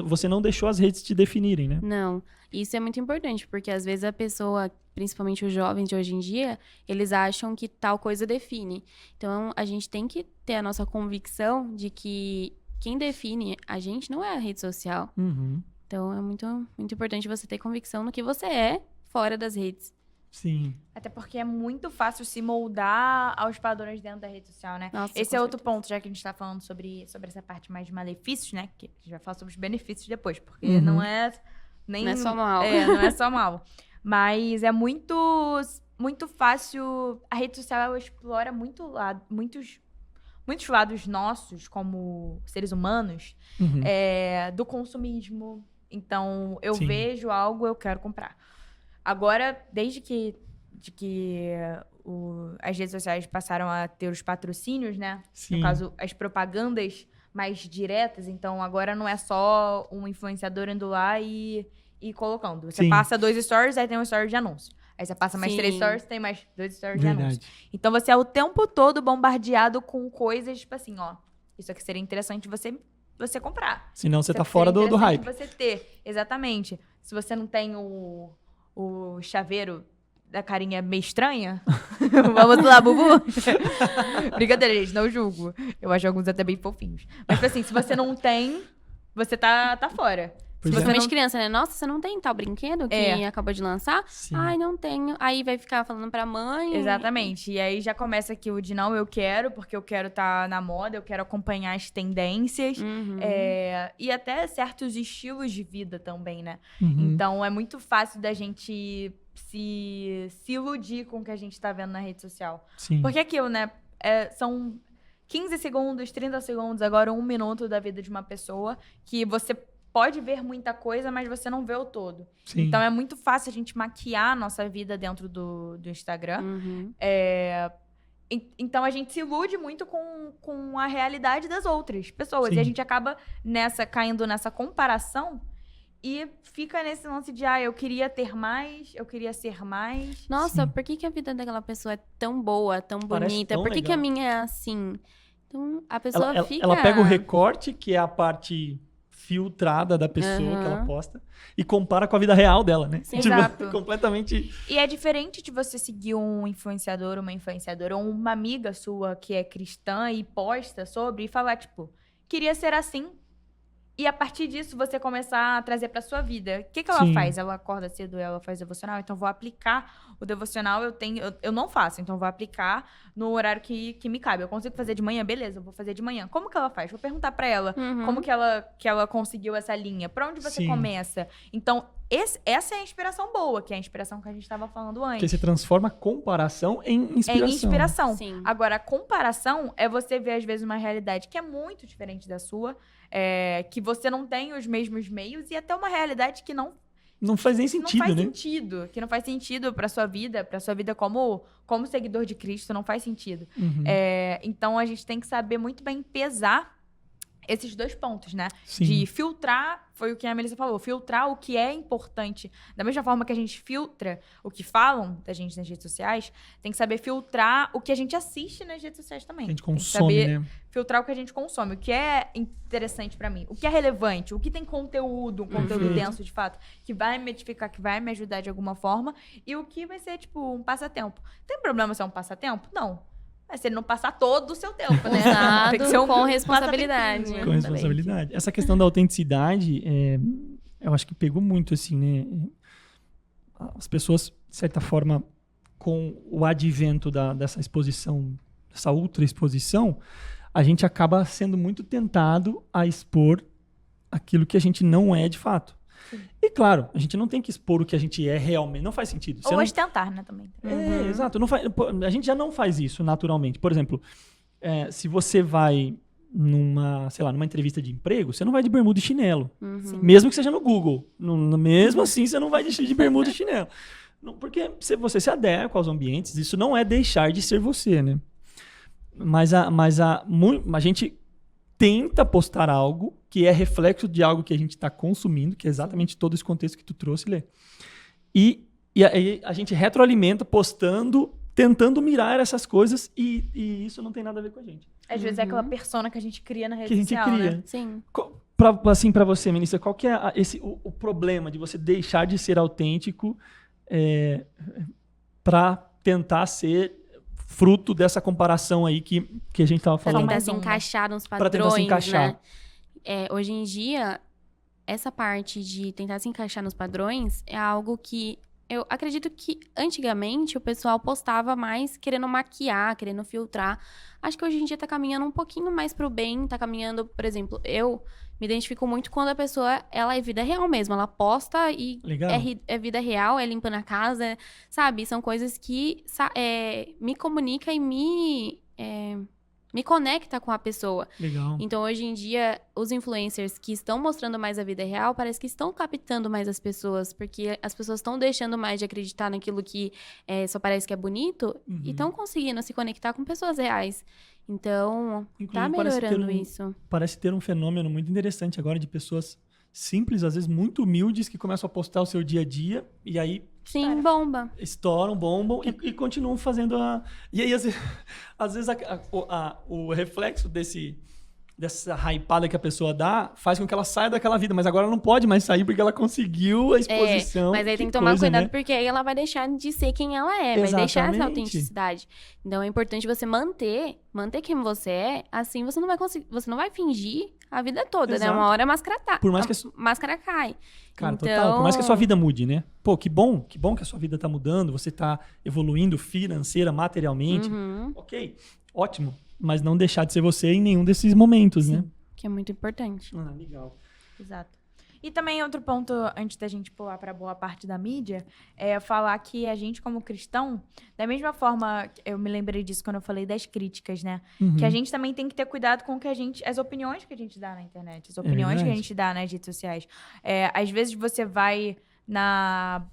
Speaker 2: você não deixou as redes te definirem, né?
Speaker 3: Não. Isso é muito importante, porque às vezes a pessoa, principalmente os jovens de hoje em dia, eles acham que tal coisa define. Então, a gente tem que ter a nossa convicção de que quem define a gente não é a rede social. Então, é muito, muito importante você ter convicção no que você é fora das redes.
Speaker 2: Sim.
Speaker 1: Até porque é muito fácil se moldar aos padrões dentro da rede social, né?
Speaker 3: Nossa,
Speaker 1: esse é outro ponto, já que a gente tá falando sobre essa parte mais de malefícios, né? Que a gente vai falar sobre os benefícios depois, porque não é nem...
Speaker 3: Não é só mal.
Speaker 1: Não é só mal. Mas é muito, muito fácil... A rede social, ela explora muitos lados nossos, como seres humanos, do consumismo. Então, eu vejo algo, eu quero comprar. Agora, desde que as redes sociais passaram a ter os patrocínios, né?
Speaker 2: Sim.
Speaker 1: No caso, as propagandas mais diretas. Então, agora não é só um influenciador indo lá e colocando. Você passa 2 stories, aí tem um story de anúncio. Aí você passa mais 3 stories, tem mais 2 stories de anúncio. Então, você é o tempo todo bombardeado com coisas, tipo assim, ó. Isso aqui seria interessante você comprar.
Speaker 2: Senão você tá fora do hype.
Speaker 1: Você ter, exatamente. Se você não tem o chaveiro da carinha meio estranha. Vamos lá, Bubu. Brincadeira, gente, não julgo. Eu acho alguns até bem fofinhos. Mas, assim, se você não tem, você tá fora.
Speaker 3: Principalmente criança, né? Nossa, você não tem tal brinquedo que acabou de lançar?
Speaker 2: Sim.
Speaker 3: Ai, não tenho. Aí vai ficar falando pra mãe.
Speaker 1: Exatamente. E aí já começa aquilo de não, eu quero, porque eu quero estar na moda, eu quero acompanhar as tendências. E até certos estilos de vida também, né? Então é muito fácil da gente se iludir com o que a gente tá vendo na rede social.
Speaker 2: Sim.
Speaker 1: Porque aquilo, né? São 15 segundos, 30 segundos, agora 1 minuto da vida de uma pessoa que você pode ver muita coisa, mas você não vê o todo.
Speaker 2: Sim.
Speaker 1: Então, é muito fácil a gente maquiar a nossa vida dentro do Instagram. Então, a gente se ilude muito com a realidade das outras pessoas.
Speaker 2: Sim.
Speaker 1: E a gente acaba caindo nessa comparação e fica nesse lance de, eu queria ter mais, eu queria ser mais.
Speaker 3: Nossa, por que a vida daquela pessoa é tão boa, tão bonita?
Speaker 2: Tão
Speaker 3: por que
Speaker 2: legal.
Speaker 3: a minha é assim? Então, a pessoa fica...
Speaker 2: Ela pega o recorte, que é a parte filtrada da pessoa que ela posta, e compara com a vida real dela, né?
Speaker 1: Sim, exato.
Speaker 2: Completamente...
Speaker 1: E é diferente de você seguir um influenciador, uma influenciadora, ou uma amiga sua que é cristã e posta sobre, e falar, tipo, queria ser assim. E a partir disso, você começar a trazer pra sua vida. O que ela
Speaker 2: Sim.
Speaker 1: faz? Ela acorda cedo, ela faz devocional, então vou aplicar o devocional, eu não faço, então vou aplicar no horário que me cabe. Eu consigo fazer de manhã? Beleza, eu vou fazer de manhã. Como que ela faz? Vou perguntar pra ela como que ela conseguiu essa linha, pra onde você
Speaker 2: Sim.
Speaker 1: começa. Então, essa é a inspiração boa, que é a inspiração que a gente estava falando antes.
Speaker 2: Porque você transforma a comparação em inspiração.
Speaker 1: É inspiração.
Speaker 3: Sim.
Speaker 1: Agora, a comparação é você ver, às vezes, uma realidade que é muito diferente da sua, que você não tem os mesmos meios, e até uma realidade que não
Speaker 2: Não faz nem sentido,
Speaker 1: não faz
Speaker 2: né?
Speaker 1: sentido. Que não faz sentido pra sua vida como seguidor de Cristo, não faz sentido.
Speaker 2: Uhum.
Speaker 1: Então, a gente tem que saber muito bem pesar esses dois pontos, né?
Speaker 2: Sim.
Speaker 1: De filtrar, foi o que a Melissa falou, filtrar o que é importante. Da mesma forma que a gente filtra o que falam da gente nas redes sociais, tem que saber filtrar o que a gente assiste nas redes sociais também.
Speaker 2: A gente
Speaker 1: Tem que
Speaker 2: consome,
Speaker 1: saber
Speaker 2: né?
Speaker 1: filtrar o que a gente consome, o que é interessante pra mim, o que é relevante, o que tem conteúdo, um conteúdo
Speaker 2: Perfeito.
Speaker 1: denso de fato, que vai me edificar, que vai me ajudar de alguma forma, e o que vai ser, tipo, um passatempo. Tem problema ser um passatempo? Não. Mas se ele não passar todo o seu tempo, né?
Speaker 3: Usado
Speaker 1: Tem que ser um
Speaker 3: com responsabilidade.
Speaker 1: passatempo,
Speaker 2: Com responsabilidade. Essa questão da autenticidade, eu acho que pegou muito, assim, né? As pessoas, de certa forma, com o advento dessa exposição, dessa ultra exposição, a gente acaba sendo muito tentado a expor aquilo que a gente não é de fato.
Speaker 1: Sim.
Speaker 2: E claro, a gente não tem que expor o que a gente é realmente, não faz sentido. Você
Speaker 1: Ou
Speaker 2: não-
Speaker 1: ostentar, né, também.
Speaker 2: Exato. Não faz, pô, a gente já não faz isso naturalmente. Por exemplo, se você vai numa entrevista de emprego, você não vai de bermuda e chinelo.
Speaker 3: Uhum.
Speaker 2: Mesmo que seja no Google. Mesmo assim, você não vai de bermuda e chinelo. Porque você se adequa aos ambientes, isso não é deixar de ser você, né? Mas a gente tenta postar algo que é reflexo de algo que a gente está consumindo, que é exatamente todo esse contexto que tu trouxe, Lê. E aí a gente retroalimenta postando, tentando mirar essas coisas, e isso não tem nada a ver com a gente.
Speaker 1: Às vezes é aquela persona que a gente cria na rede
Speaker 2: Que a gente
Speaker 1: social,
Speaker 2: cria.
Speaker 1: né?
Speaker 3: Sim.
Speaker 2: Pra você, Melissa, qual que é o problema de você deixar de ser autêntico para tentar ser fruto dessa comparação aí que a gente tava
Speaker 3: Pra
Speaker 2: falando?
Speaker 3: tentar
Speaker 1: mais
Speaker 3: se
Speaker 1: um, né?
Speaker 3: encaixar nos
Speaker 2: Pra tentar se
Speaker 3: padrões,
Speaker 2: encaixar.
Speaker 3: né? Hoje em dia, essa parte de tentar se encaixar nos padrões é algo que eu acredito que antigamente o pessoal postava mais querendo maquiar, querendo filtrar. Acho que hoje em dia tá caminhando um pouquinho mais pro bem, tá caminhando, por exemplo, eu me identifico muito quando a pessoa, ela é vida real mesmo, ela posta e
Speaker 2: Legal.
Speaker 3: é vida real, é limpando a casa, sabe? São coisas que me comunica e me conecta com a pessoa.
Speaker 2: Legal.
Speaker 3: Então, hoje em dia, os influencers que estão mostrando mais a vida real, parece que estão captando mais as pessoas, porque as pessoas estão deixando mais de acreditar naquilo que só parece que é bonito
Speaker 2: Uhum.
Speaker 3: e estão conseguindo se conectar com pessoas reais. Então,
Speaker 2: Inclusive,
Speaker 3: tá
Speaker 2: parece ter
Speaker 3: melhorando isso.
Speaker 2: Parece ter um fenômeno muito interessante agora de pessoas simples, às vezes muito humildes, que começam a postar o seu dia a dia, e aí
Speaker 3: Sim, bomba.
Speaker 2: estouram, bombam e continuam fazendo a... E aí, às vezes, o reflexo dessa hypada que a pessoa dá faz com que ela saia daquela vida, mas agora ela não pode mais sair porque ela conseguiu a exposição.
Speaker 3: Mas aí tem que tomar
Speaker 2: coisa,
Speaker 3: cuidado,
Speaker 2: né?
Speaker 3: porque aí ela vai deixar de ser quem ela é, vai deixar essa
Speaker 2: Exatamente.
Speaker 3: autenticidade. Então é importante você manter quem você é, assim você não vai conseguir, você não vai fingir a vida toda, né?
Speaker 2: Exato.
Speaker 3: Uma hora a máscara
Speaker 2: Por mais que
Speaker 3: a máscara cai.
Speaker 2: Cara,
Speaker 3: Então-
Speaker 2: total. Por mais que a sua vida mude, né? Pô, que bom que a sua vida tá mudando, você tá evoluindo financeira, materialmente.
Speaker 3: Uhum,
Speaker 2: Ok, ótimo. Mas não deixar de ser você em nenhum desses momentos, né?
Speaker 3: que é muito importante.
Speaker 2: Ah, legal.
Speaker 1: Exato. E também outro ponto, antes da gente pular para boa parte da mídia, é falar que a gente, como cristão, da mesma forma, eu me lembrei disso quando eu falei das críticas, né?
Speaker 2: Uhum.
Speaker 1: Que a gente também tem que ter cuidado com o que as opiniões que a gente dá na internet, as opiniões que a
Speaker 2: verdade.
Speaker 1: gente dá nas redes sociais. Às vezes você vai na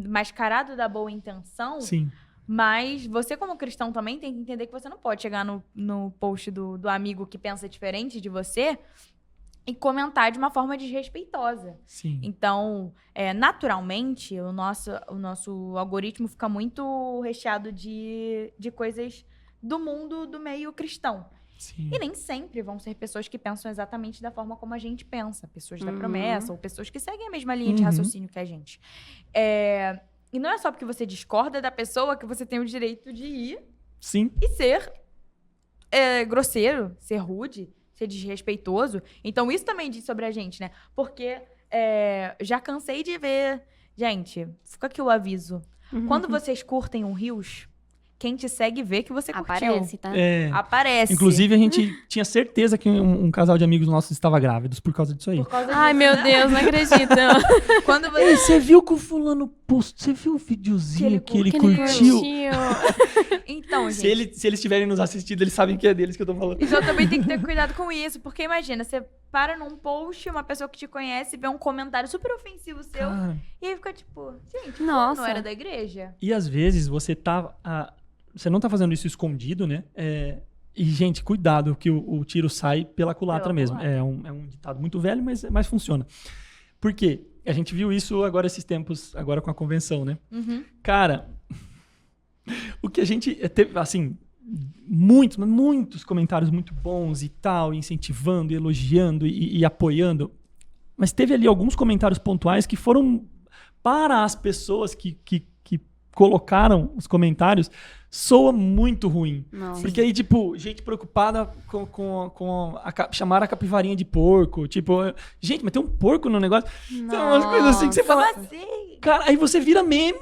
Speaker 1: mascarado da boa intenção,
Speaker 2: Sim.
Speaker 1: mas você, como cristão, também tem que entender que você não pode chegar no post do amigo que pensa diferente de você e comentar de uma forma desrespeitosa.
Speaker 2: Sim.
Speaker 1: Então, naturalmente, o nosso algoritmo fica muito recheado de coisas do mundo do meio cristão.
Speaker 2: Sim.
Speaker 1: E nem sempre vão ser pessoas que pensam exatamente da forma como a gente pensa. Pessoas da
Speaker 3: Uhum.
Speaker 1: promessa ou pessoas que seguem a mesma linha de
Speaker 2: Uhum.
Speaker 1: raciocínio que a gente. E não é só porque você discorda da pessoa que você tem o direito de ir
Speaker 2: Sim.
Speaker 1: e ser grosseiro, ser rude, ser desrespeitoso. Então, isso também diz sobre a gente, né? Porque já cansei de ver... Gente, fica aqui o aviso. Quando vocês curtem um Reels, quem te segue vê que você curtiu.
Speaker 3: Aparece, tá?
Speaker 1: Aparece.
Speaker 2: Inclusive, a gente tinha certeza que um casal de amigos nossos estava grávidos por causa disso aí.
Speaker 1: Por causa
Speaker 3: Ai,
Speaker 1: disso,
Speaker 3: meu
Speaker 1: né?
Speaker 3: Deus, não acredito.
Speaker 1: Quando você...
Speaker 2: Ei, você viu que o fulano postou? Você viu o videozinho que ele curtiu?
Speaker 1: Então,
Speaker 2: Se,
Speaker 1: gente...
Speaker 2: se eles tiverem nos assistido, eles sabem que é deles que eu tô falando.
Speaker 1: Então também tem que ter cuidado com isso, porque imagina, você para num post, uma pessoa que te conhece vê um comentário super ofensivo seu,
Speaker 2: Cara,
Speaker 1: e aí fica tipo, gente,
Speaker 3: Nossa.
Speaker 1: não era da igreja?
Speaker 2: e às vezes você você não tá fazendo isso escondido, né? E, gente, cuidado que o tiro sai pela culatra
Speaker 1: Pela
Speaker 2: mesmo.
Speaker 1: culatra.
Speaker 2: É um ditado muito velho, mas funciona. Por quê? A gente viu isso agora esses tempos, agora com a convenção, né?
Speaker 1: Uhum.
Speaker 2: Cara, o que a gente teve, assim, muitos comentários muito bons e tal, incentivando, elogiando e apoiando. Mas teve ali alguns comentários pontuais que foram para as pessoas que colocaram os comentários, soa muito ruim.
Speaker 3: Nossa.
Speaker 2: Porque aí, tipo, gente preocupada com chamar a capivarinha de porco. Tipo, gente, mas tem um porco no negócio. Tem umas coisas assim que você fala...
Speaker 1: Como assim?
Speaker 2: Cara, aí você vira meme.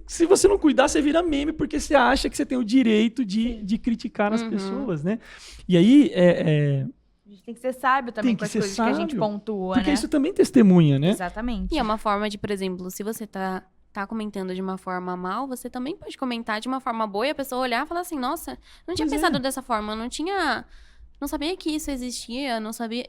Speaker 2: Se você não cuidar, você vira meme porque você acha que você tem o direito de criticar as pessoas, né? E aí,
Speaker 1: A gente tem que ser sábio também
Speaker 2: Tem
Speaker 1: com
Speaker 2: que
Speaker 1: as
Speaker 2: ser
Speaker 1: coisas que a gente
Speaker 2: sábio,
Speaker 1: pontua,
Speaker 2: porque
Speaker 1: né?
Speaker 2: isso também testemunha, né?
Speaker 1: Exatamente.
Speaker 3: E é uma forma de, por exemplo, se você tá comentando de uma forma mal, você também pode comentar de uma forma boa e a pessoa olhar e falar assim, nossa, não tinha
Speaker 2: Pois
Speaker 3: pensado
Speaker 2: é.
Speaker 3: dessa forma, não sabia que isso existia, não sabia,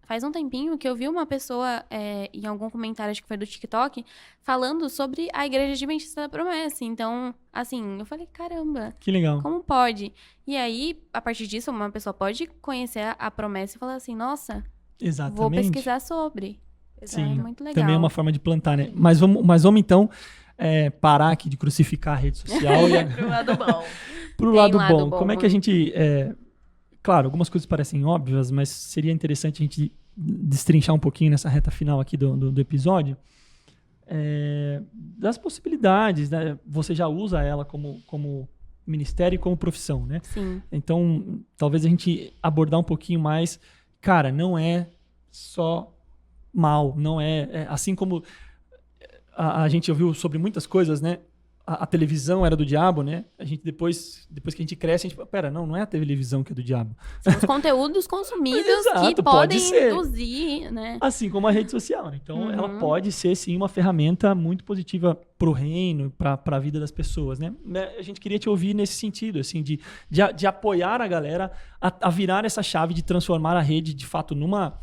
Speaker 3: faz um tempinho que eu vi uma pessoa em algum comentário, acho que foi do TikTok, falando sobre a Igreja Adventista da Promessa. Então, assim, eu falei, caramba,
Speaker 2: Que legal.
Speaker 3: como pode? E aí, a partir disso, uma pessoa pode conhecer a promessa e falar assim, nossa,
Speaker 2: Exatamente.
Speaker 3: vou pesquisar sobre.
Speaker 2: Sim,
Speaker 3: É muito legal.
Speaker 2: também é uma forma de plantar, né? Mas vamos então parar aqui de crucificar a rede social e
Speaker 1: Pro lado bom.
Speaker 2: pro
Speaker 3: Tem
Speaker 2: lado
Speaker 3: lado
Speaker 2: bom.
Speaker 3: bom,
Speaker 2: Como é que a gente... claro, algumas coisas parecem óbvias, mas seria interessante a gente destrinchar um pouquinho nessa reta final aqui do episódio. Das possibilidades, né? Você já usa ela como ministério e como profissão, né?
Speaker 3: Sim.
Speaker 2: Então, talvez a gente abordar um pouquinho mais... Cara, não é só mal, não assim como a gente ouviu sobre muitas coisas, né? A televisão era do diabo, né? A gente depois que a gente cresce, a gente fala, pera, não é a televisão que é do diabo.
Speaker 3: São os conteúdos consumidos
Speaker 2: Exato,
Speaker 3: que
Speaker 2: pode
Speaker 3: podem
Speaker 2: ser.
Speaker 3: induzir, né?
Speaker 2: Assim como a rede social, né? Então,
Speaker 3: Uhum.
Speaker 2: ela pode ser, sim, uma ferramenta muito positiva pro reino, pra a vida das pessoas, né? A gente queria te ouvir nesse sentido, assim, de apoiar a galera a virar essa chave de transformar a rede, de fato, numa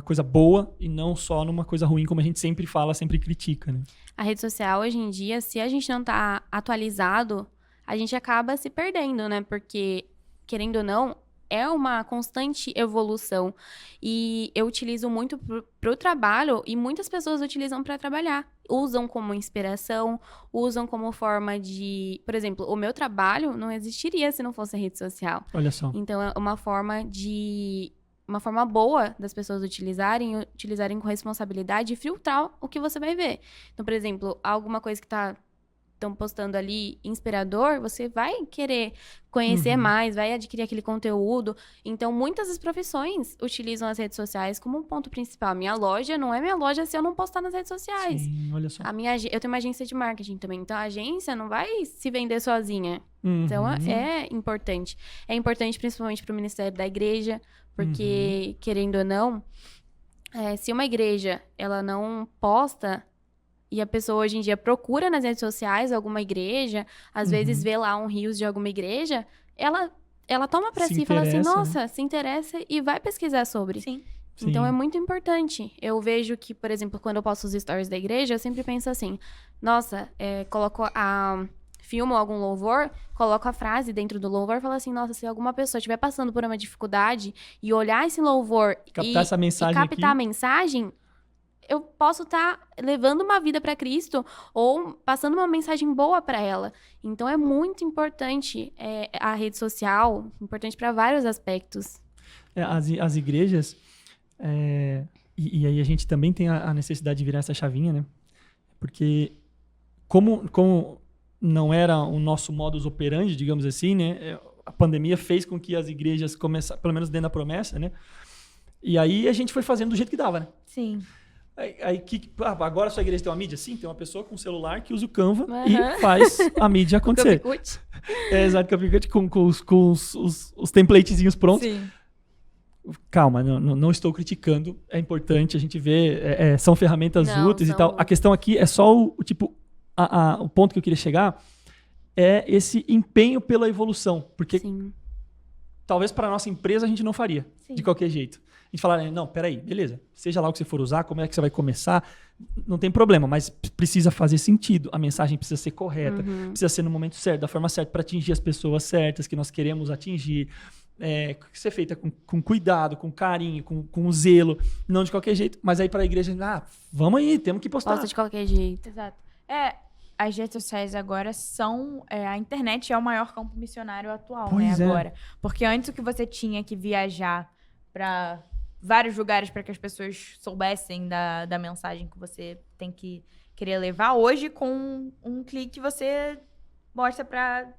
Speaker 2: coisa boa e não só numa coisa ruim, como a gente sempre fala, sempre critica, né?
Speaker 3: A rede social, hoje em dia, se a gente não tá atualizado, a gente acaba se perdendo, né? Porque, querendo ou não, é uma constante evolução. E eu utilizo muito pro trabalho e muitas pessoas utilizam para trabalhar. Usam como inspiração, usam como forma de... Por exemplo, o meu trabalho não existiria se não fosse a rede social.
Speaker 2: Olha só.
Speaker 3: Então, é uma forma boa das pessoas utilizarem com responsabilidade e filtrar o que você vai ver. Então, por exemplo, alguma coisa que estão postando ali inspirador, você vai querer conhecer mais, vai adquirir aquele conteúdo. Então, muitas das profissões utilizam as redes sociais como um ponto principal. Minha loja não é minha loja se eu não postar nas redes sociais.
Speaker 2: Sim, olha só.
Speaker 3: Eu tenho uma agência de marketing também, então a agência não vai se vender sozinha. Então, é importante. É importante principalmente para o ministério da igreja, porque, querendo ou não, se uma igreja ela não posta e a pessoa hoje em dia procura nas redes sociais alguma igreja, às vezes vê lá um reels de alguma igreja, ela toma para si e fala assim, nossa, se interessa e vai pesquisar sobre.
Speaker 1: Sim.
Speaker 3: Então,
Speaker 2: Sim.
Speaker 3: é muito importante. Eu vejo que, por exemplo, quando eu posto os stories da igreja, eu sempre penso assim, nossa, filmo algum louvor, coloco a frase dentro do louvor e falo assim, nossa, se alguma pessoa estiver passando por uma dificuldade e olhar esse louvor
Speaker 2: Captar essa mensagem
Speaker 3: e captar a mensagem, eu posso estar levando uma vida para Cristo ou passando uma mensagem boa para ela. Então, é muito importante a rede social, importante para vários aspectos.
Speaker 2: As igrejas, e aí a gente também tem a necessidade de virar essa chavinha, né? Porque como não era o nosso modus operandi, digamos assim, né? a pandemia fez com que as igrejas começassem, pelo menos dentro da promessa, né? E aí a gente foi fazendo do jeito que dava, né?
Speaker 1: Sim.
Speaker 2: Agora a sua igreja tem uma mídia? Sim, tem uma pessoa com um celular que usa o Canva e faz a mídia acontecer. Exato, Capicute com os templatezinhos prontos. Sim. Calma, não estou criticando, é importante a gente ver, são ferramentas úteis e tal. A questão aqui é só o ponto que eu queria chegar é esse empenho pela evolução, porque talvez para a nossa empresa a gente não faria, de qualquer jeito. A gente falaria, não, peraí, beleza, seja lá o que você for usar, como é que você vai começar, não tem problema, mas precisa fazer sentido, a mensagem precisa ser correta, precisa ser no momento certo, da forma certa, para atingir as pessoas certas que nós queremos atingir, ser feita com cuidado, com carinho, com zelo, não de qualquer jeito, mas aí para a igreja, vamos aí, temos que postar.
Speaker 3: Posta de qualquer jeito.
Speaker 1: Exato. As redes sociais agora são... a internet é o maior campo missionário atual,
Speaker 2: pois
Speaker 1: né, agora. Porque antes o que você tinha que viajar para vários lugares para que as pessoas soubessem da mensagem que você tem que querer levar, hoje com um clique você mostra para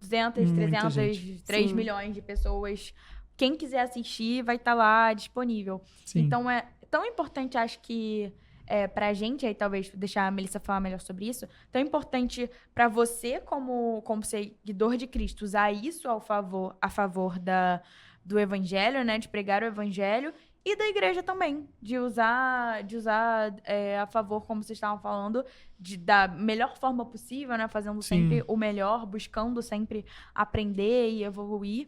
Speaker 1: 200, 300, 3 milhões de pessoas. Quem quiser assistir vai estar lá disponível. Sim. Então é tão importante, acho que pra gente, aí talvez deixar a Melissa falar melhor sobre isso, tão importante pra você como seguidor de Cristo usar isso a favor do evangelho, né, de pregar o evangelho, e da igreja também, de usar a favor, como vocês estavam falando, da melhor forma possível, né, fazendo sempre o melhor, buscando sempre aprender e evoluir,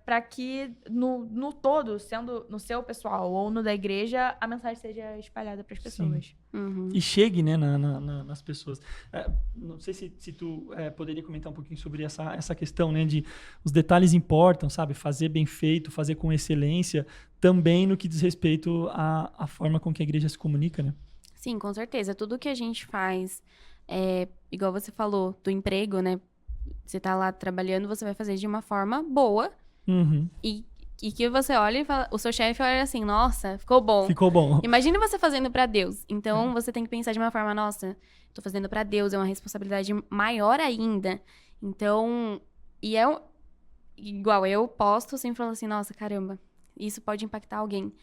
Speaker 1: para que no todo, sendo no seu pessoal ou no da igreja, a mensagem seja espalhada para as pessoas.
Speaker 2: E chegue, né, nas pessoas. Não sei se tu poderia comentar um pouquinho sobre essa questão, né, de os detalhes importam, sabe? Fazer bem feito, fazer com excelência, também no que diz respeito à forma com que a igreja se comunica, né?
Speaker 3: Sim, com certeza. Tudo que a gente faz, igual você falou, do emprego, né? Você tá lá trabalhando, você vai fazer de uma forma boa. E que você olha e fala, o seu chefe olha assim, nossa, ficou bom.
Speaker 2: Ficou bom.
Speaker 3: Imagina você fazendo pra Deus. Então, você tem que pensar de uma forma, nossa, tô fazendo pra Deus, é uma responsabilidade maior ainda. Então, igual eu posto, sempre falo assim, nossa, caramba, isso pode impactar alguém.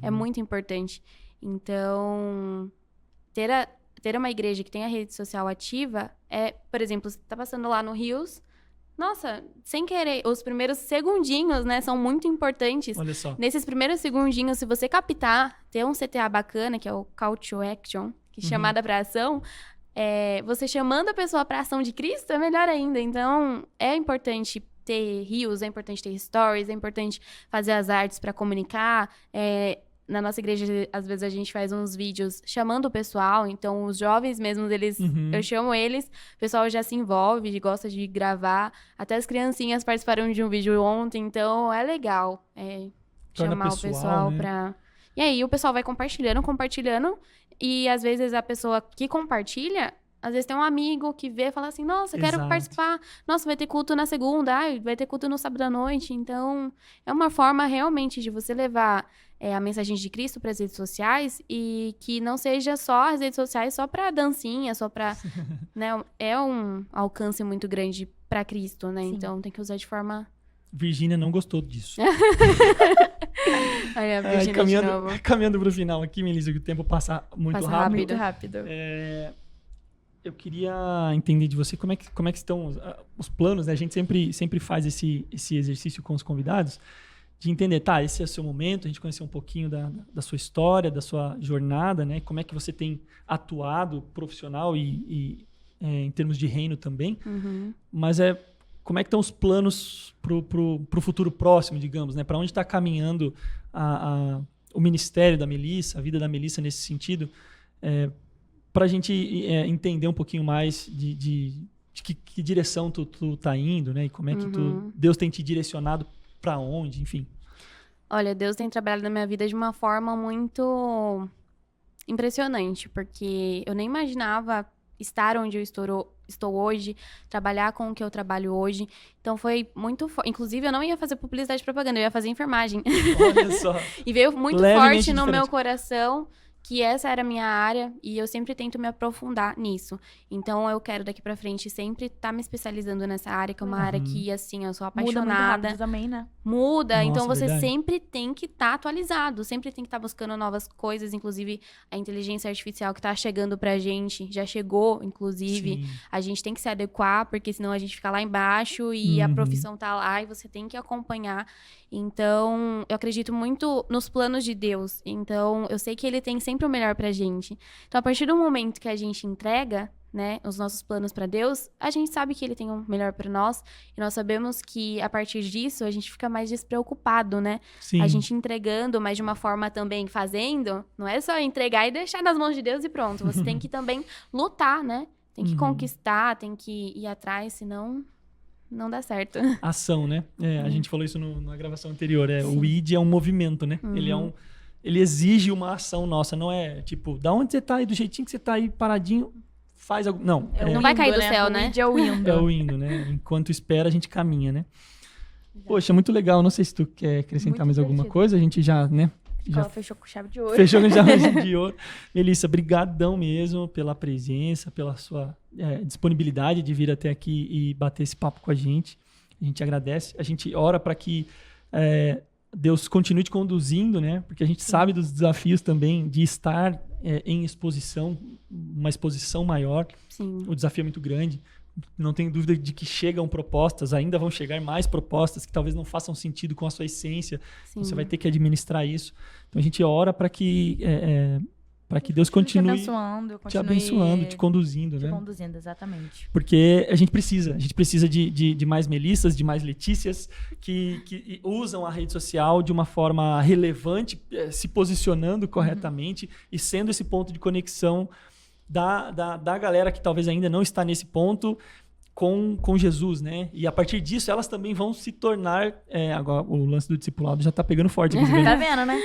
Speaker 3: É muito importante. Então, ter uma igreja que tenha rede social ativa por exemplo, você tá passando lá no Rios, nossa, sem querer, os primeiros segundinhos, né, são muito importantes.
Speaker 2: Olha só.
Speaker 3: Nesses primeiros segundinhos, se você captar, ter um CTA bacana, que é o Call to Action, que é chamada pra ação, você chamando a pessoa pra ação de Cristo, é melhor ainda. Então, é importante ter Rios, é importante ter stories, é importante fazer as artes pra comunicar. Na nossa igreja, às vezes, a gente faz uns vídeos chamando o pessoal. Então, os jovens mesmo, eu chamo eles. O pessoal já se envolve, gosta de gravar. Até as criancinhas participaram de um vídeo ontem. Então, é legal chamar o pessoal, né? Pra... E aí, o pessoal vai compartilhando. E, às vezes, a pessoa que compartilha... Às vezes tem um amigo que vê e fala assim, nossa, quero participar. Nossa, vai ter culto na segunda, vai ter culto no sábado à noite. Então, é uma forma realmente de você levar a mensagem de Cristo para as redes sociais e que não seja só as redes sociais só para dancinha, só para... né, é um alcance muito grande para Cristo, né? Sim. Então, tem que usar de forma...
Speaker 2: Virgínia não gostou disso.
Speaker 3: Aí a Virgínia
Speaker 2: caminhando para o final aqui, Melissa, que o tempo passa muito rápido.
Speaker 3: Muito rápido.
Speaker 2: Eu queria entender de você como é que estão os planos, né? A gente sempre faz esse exercício com os convidados, de entender, esse é o seu momento, a gente conhecer um pouquinho da sua história, da sua jornada, né? Como é que você tem atuado profissional e em termos de reino também. Mas como é que estão os planos pro futuro próximo, digamos, né? Para onde está caminhando o ministério da Melissa, a vida da Melissa nesse sentido, para a gente entender um pouquinho mais de que direção tu tá indo, né? E como é que Deus tem te direcionado para onde, enfim.
Speaker 3: Olha, Deus tem trabalhado na minha vida de uma forma muito impressionante, porque eu nem imaginava estar onde eu estou hoje, trabalhar com o que eu trabalho hoje. Então foi muito forte. Inclusive, eu não ia fazer publicidade e propaganda, eu ia fazer enfermagem.
Speaker 2: Olha só.
Speaker 3: E veio muito forte no meu coração que essa era a minha área e eu sempre tento me aprofundar nisso. Então, eu quero daqui pra frente sempre estar me especializando nessa área, que é uma área que, assim, eu sou
Speaker 1: Muda muito
Speaker 3: apaixonada.
Speaker 1: rápido também, né?
Speaker 3: Muda,
Speaker 2: Nossa,
Speaker 3: então você
Speaker 2: verdade.
Speaker 3: sempre tem que estar atualizado, sempre tem que estar buscando novas coisas, inclusive a inteligência artificial que tá chegando pra gente, já chegou, inclusive,
Speaker 2: Sim.
Speaker 3: a gente tem que se adequar, porque senão a gente fica lá embaixo e a
Speaker 2: Uhum.
Speaker 3: profissão tá lá e você tem que acompanhar. Então, eu acredito muito nos planos de Deus, então eu sei que ele tem sempre o melhor pra gente. Então, a partir do momento que a gente entrega, né, os nossos planos pra Deus, a gente sabe que ele tem o melhor pra nós e nós sabemos que a partir disso a gente fica mais despreocupado, né?
Speaker 2: Sim.
Speaker 3: A gente entregando, mas de uma forma também fazendo, não é só entregar e deixar nas mãos de Deus e pronto. Você tem que também lutar, né? Tem que
Speaker 2: Uhum.
Speaker 3: conquistar, tem que ir atrás, senão não dá certo.
Speaker 2: Ação, né? A gente falou isso na gravação anterior.
Speaker 3: Sim.
Speaker 2: O ID é um movimento, né? Ele exige uma ação nossa, não é tipo, da onde você tá aí, do jeitinho que você tá aí paradinho, faz algo. Não,
Speaker 3: Não vai cair do céu, né?
Speaker 1: É o indo.
Speaker 2: é o indo, né? Enquanto espera, a gente caminha, né? Poxa, muito legal. Não sei se tu quer acrescentar
Speaker 1: Muito
Speaker 2: mais alguma
Speaker 1: divertido.
Speaker 2: coisa. A gente já, né?
Speaker 1: Ela fechou com chave de ouro.
Speaker 2: Fechou com chave de ouro. Melissa, brigadão mesmo pela presença, pela sua disponibilidade de vir até aqui e bater esse papo com a gente. A gente agradece. A gente ora para que Deus continue te conduzindo, né? Porque a gente sabe dos desafios também de estar em exposição, uma exposição maior.
Speaker 3: Sim.
Speaker 2: O desafio é muito grande. Não tenho dúvida de que chegam propostas, ainda vão chegar mais propostas que talvez não façam sentido com a sua essência.
Speaker 3: Sim.
Speaker 2: Você vai ter que administrar isso. Então a gente ora para que Deus continue te abençoando, te conduzindo,
Speaker 1: te
Speaker 2: né?
Speaker 1: conduzindo, exatamente.
Speaker 2: Porque a gente precisa de mais Melissas, de mais Letícias que usam a rede social de uma forma relevante, se posicionando corretamente e sendo esse ponto de conexão da galera que talvez ainda não está nesse ponto com Jesus, né? E a partir disso, elas também vão se tornar... agora, o lance do discipulado já está pegando forte aqui.
Speaker 1: Tá vendo, né?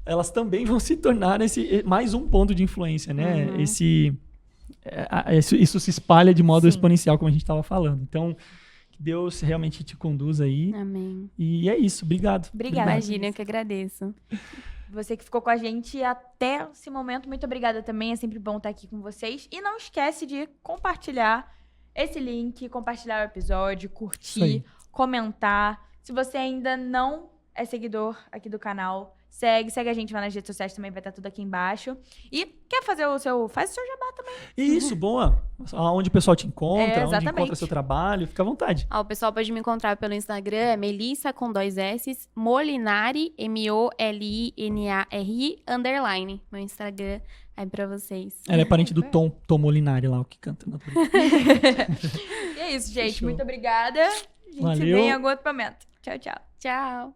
Speaker 2: Elas também vão se tornar mais um ponto de influência, né? Isso se espalha de modo exponencial, como a gente estava falando. Então, que Deus realmente te conduza aí.
Speaker 3: Amém.
Speaker 2: E é isso. Obrigado.
Speaker 1: Obrigada.
Speaker 3: Imagina, eu que agradeço.
Speaker 1: Você que ficou com a gente até esse momento, muito obrigada também. É sempre bom estar aqui com vocês. E não esquece de compartilhar esse link, compartilhar o episódio,
Speaker 2: Isso
Speaker 1: curtir,
Speaker 2: aí.
Speaker 1: comentar. Se você ainda não é seguidor aqui do canal, segue a gente lá nas redes sociais também, vai estar tudo aqui embaixo. E quer fazer faz o seu jabá também.
Speaker 2: Isso, boa. Onde o pessoal te encontra, onde
Speaker 1: exatamente.
Speaker 2: encontra seu trabalho, fica à vontade.
Speaker 3: O pessoal pode me encontrar pelo Instagram, é Melissa com 2 S, Molinari, MOLINARI, _. Meu Instagram é pra vocês.
Speaker 2: Ela é parente do Tom Molinari lá, o que canta. Não, tô brincando.
Speaker 1: E é isso, gente.
Speaker 2: Fechou.
Speaker 1: Muito obrigada. A gente se
Speaker 2: Valeu.
Speaker 1: vê em algum outro momento. Tchau, tchau.
Speaker 3: Tchau!